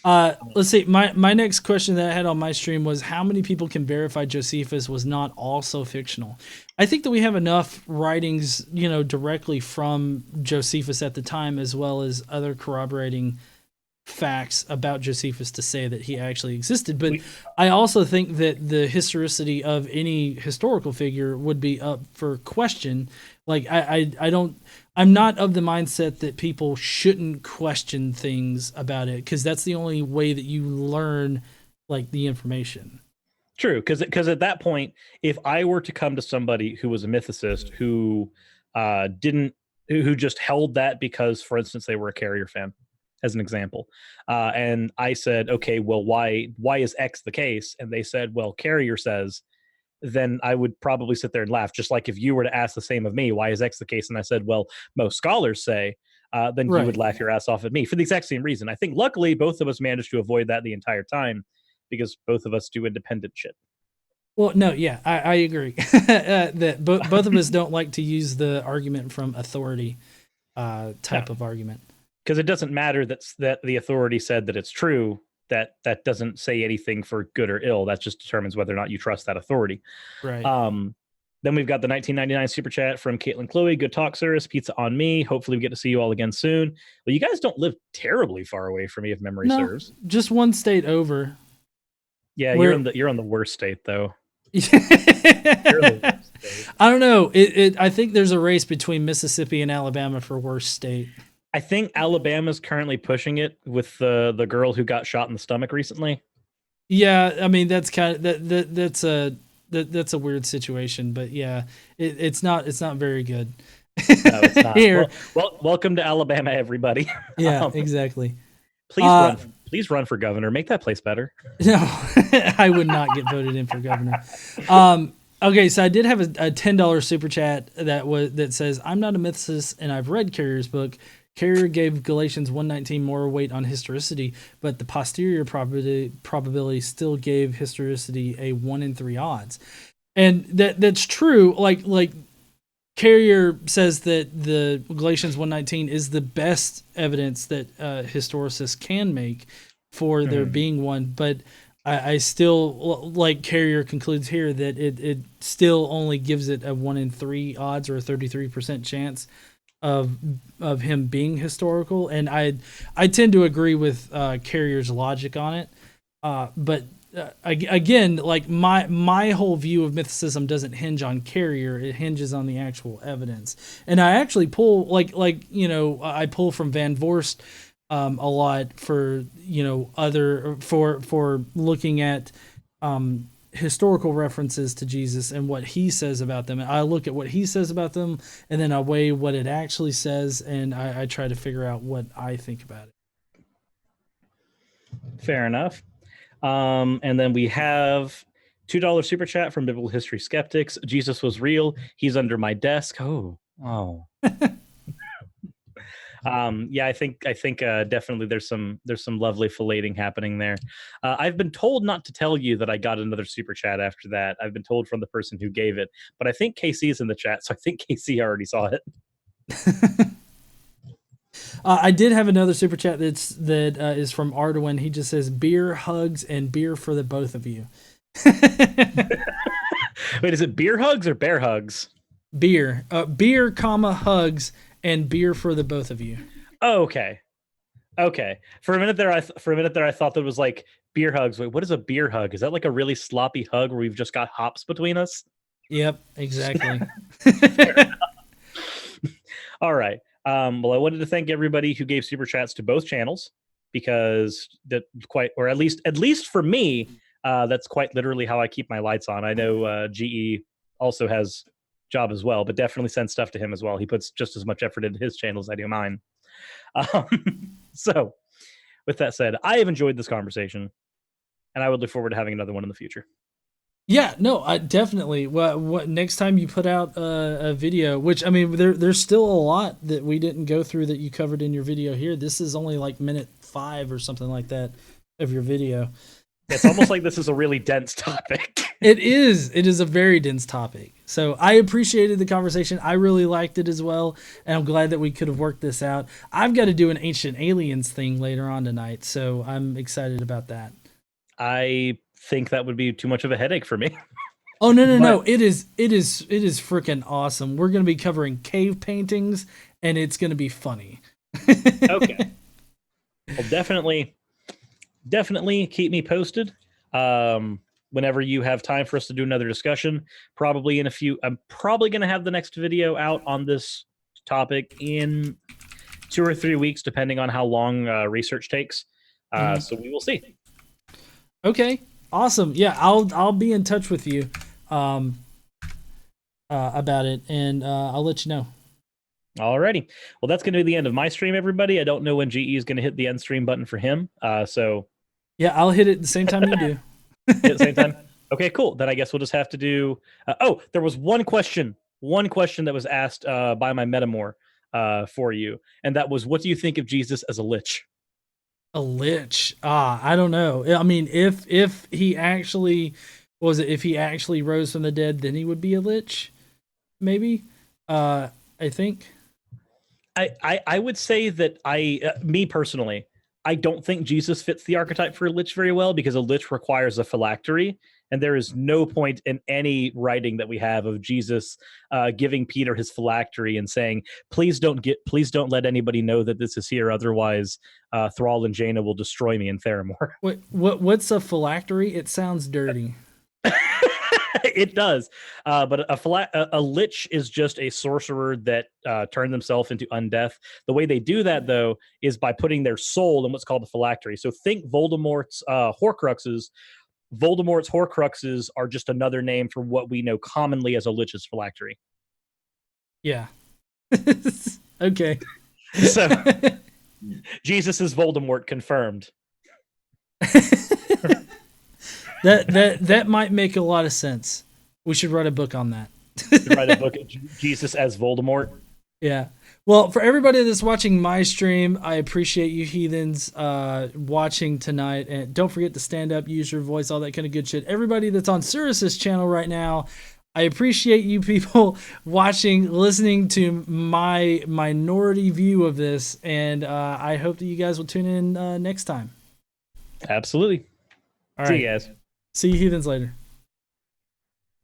Let's see. My next question that I had on my stream was how many people can verify Josephus was not also fictional? I think that we have enough writings, directly from Josephus at the time, as well as other corroborating facts about Josephus to say that he actually existed. But I also think that the historicity of any historical figure would be up for question. Like I'm not of the mindset that people shouldn't question things about it, because that's the only way that you learn like the information. True, because at that point, if I were to come to somebody who was a mythicist who who just held that because, for instance, they were a Carrier fan, as an example, and I said, okay, well, why is X the case? And they said, well, Carrier says, then I would probably sit there and laugh. Just like if you were to ask the same of me, why is X the case? And I said, well, most scholars say, then Right. you would laugh your ass off at me for the exact same reason. I think luckily both of us managed to avoid that the entire time because both of us do independent shit. Well, no, yeah, I agree that both of us don't like to use the argument from authority type of argument. Because it doesn't matter that the authority said that it's true. That doesn't say anything for good or ill. That just determines whether or not you trust that authority. Right. Then we've got the 1999 super chat from Caitlin Chloe. Good talk, Suris. Pizza on me. Hopefully we get to see you all again soon. Well, you guys don't live terribly far away from me, if memory serves. Just one state over. Yeah, you're on the worst state though. I don't know. I think there's a race between Mississippi and Alabama for worst state. I think Alabama's currently pushing it with the girl who got shot in the stomach recently. Yeah, I mean that's kind of that's a weird situation, but yeah, it's not very good. No, it's not. Here. Well, welcome to Alabama, everybody. Yeah, exactly. Please run for governor. Make that place better. No, I would not get voted in for governor. Okay, so I did have a $10 super chat that says, I'm not a mythicist and I've read Carrier's book. Carrier gave Galatians 1:19 more weight on historicity, but the posterior probability still gave historicity a 1 in 3 odds. And that's true. Like Carrier says that the Galatians 1:19 is the best evidence that historicists can make for there being one, but I still, like Carrier concludes here, that it still only gives it a 1 in 3 odds or a 33% chance of him being historical, and I tend to agree with Carrier's logic on it, but again, like my whole view of mythicism doesn't hinge on Carrier; it hinges on the actual evidence. And I actually pull I pull from Van Voorst a lot for for looking at historical references to Jesus and what he says about them. And I look at what he says about them, and then I weigh what it actually says, and I try to figure out what I think about it. Fair enough. And then we have $2 super chat from Biblical History Skeptics. Jesus was real. He's under my desk. Oh. Yeah, I think definitely there's some lovely filleting happening there. I've been told not to tell you that I got another super chat after that. I've been told from the person who gave it, but I think KC's in the chat, so I think KC already saw it. I did have another super chat that is from Arduin. He just says beer, hugs, and beer for the both of you. Wait, is it beer hugs or bear hugs? Beer, comma hugs, and beer for the both of you. Oh, okay. Okay. For a minute there, I thought that was like beer hugs. Wait, what is a beer hug? Is that like a really sloppy hug where we've just got hops between us? Yep, exactly. All right. Well, I wanted to thank everybody who gave super chats to both channels because that quite, or at least for me, that's quite literally how I keep my lights on. I know GE also has job as well, but definitely send stuff to him as well. He puts just as much effort into his channel as I do mine. So, with that said, I have enjoyed this conversation, and I would look forward to having another one in the future. Yeah, no, I definitely. What next time you put out a video? Which I mean, there's still a lot that we didn't go through that you covered in your video here. This is only like minute 5 or something like that of your video. It's almost like this is a really dense topic. It is. It is a very dense topic. So I appreciated the conversation. I really liked it as well, and I'm glad that we could have worked this out. I've got to do an Ancient Aliens thing later on tonight, so I'm excited about that. I think that would be too much of a headache for me. Oh no! It is freaking awesome. We're gonna be covering cave paintings, and it's gonna be funny. Okay. Well, definitely keep me posted. Whenever you have time for us to do another discussion, probably in a few. I'm probably going to have the next video out on this topic in 2 or 3 weeks, depending on how long research takes. So we will see. Okay, awesome. Yeah, I'll be in touch with you about it, and I'll let you know. Alrighty. Well, that's going to be the end of my stream, everybody. I don't know when GE is going to hit the end stream button for him. So yeah, I'll hit it at the same time you do. At the same time. Okay, cool. Then I guess we'll just have to do. There was one question that was asked by my Metamor for you, and that was, what do you think of Jesus as a lich? A lich? I don't know. I mean, if he actually if he actually rose from the dead, then he would be a lich. Maybe. I think. I would say that me personally, I don't think Jesus fits the archetype for a lich very well, because a lich requires a phylactery, and there is no point in any writing that we have of Jesus giving Peter his phylactery and saying, please don't let anybody know that this is here, otherwise Thrall and Jaina will destroy me in Theramore. What's a phylactery? It sounds dirty. It does, but a lich is just a sorcerer that turned themselves into undeath. The way they do that, though, is by putting their soul in what's called the phylactery. So think Voldemort's Horcruxes. Voldemort's Horcruxes are just another name for what we know commonly as a lich's phylactery. Yeah. Okay. So Jesus is Voldemort confirmed. That might make a lot of sense. We should write a book on that. Write a book, Jesus as Voldemort. Yeah. Well, for everybody that's watching my stream, I appreciate you heathens watching tonight. And don't forget to stand up, use your voice, all that kind of good shit. Everybody that's on Suris' channel right now, I appreciate you people watching, listening to my minority view of this. And I hope that you guys will tune in next time. Absolutely. All See right. you guys. See you heathens later.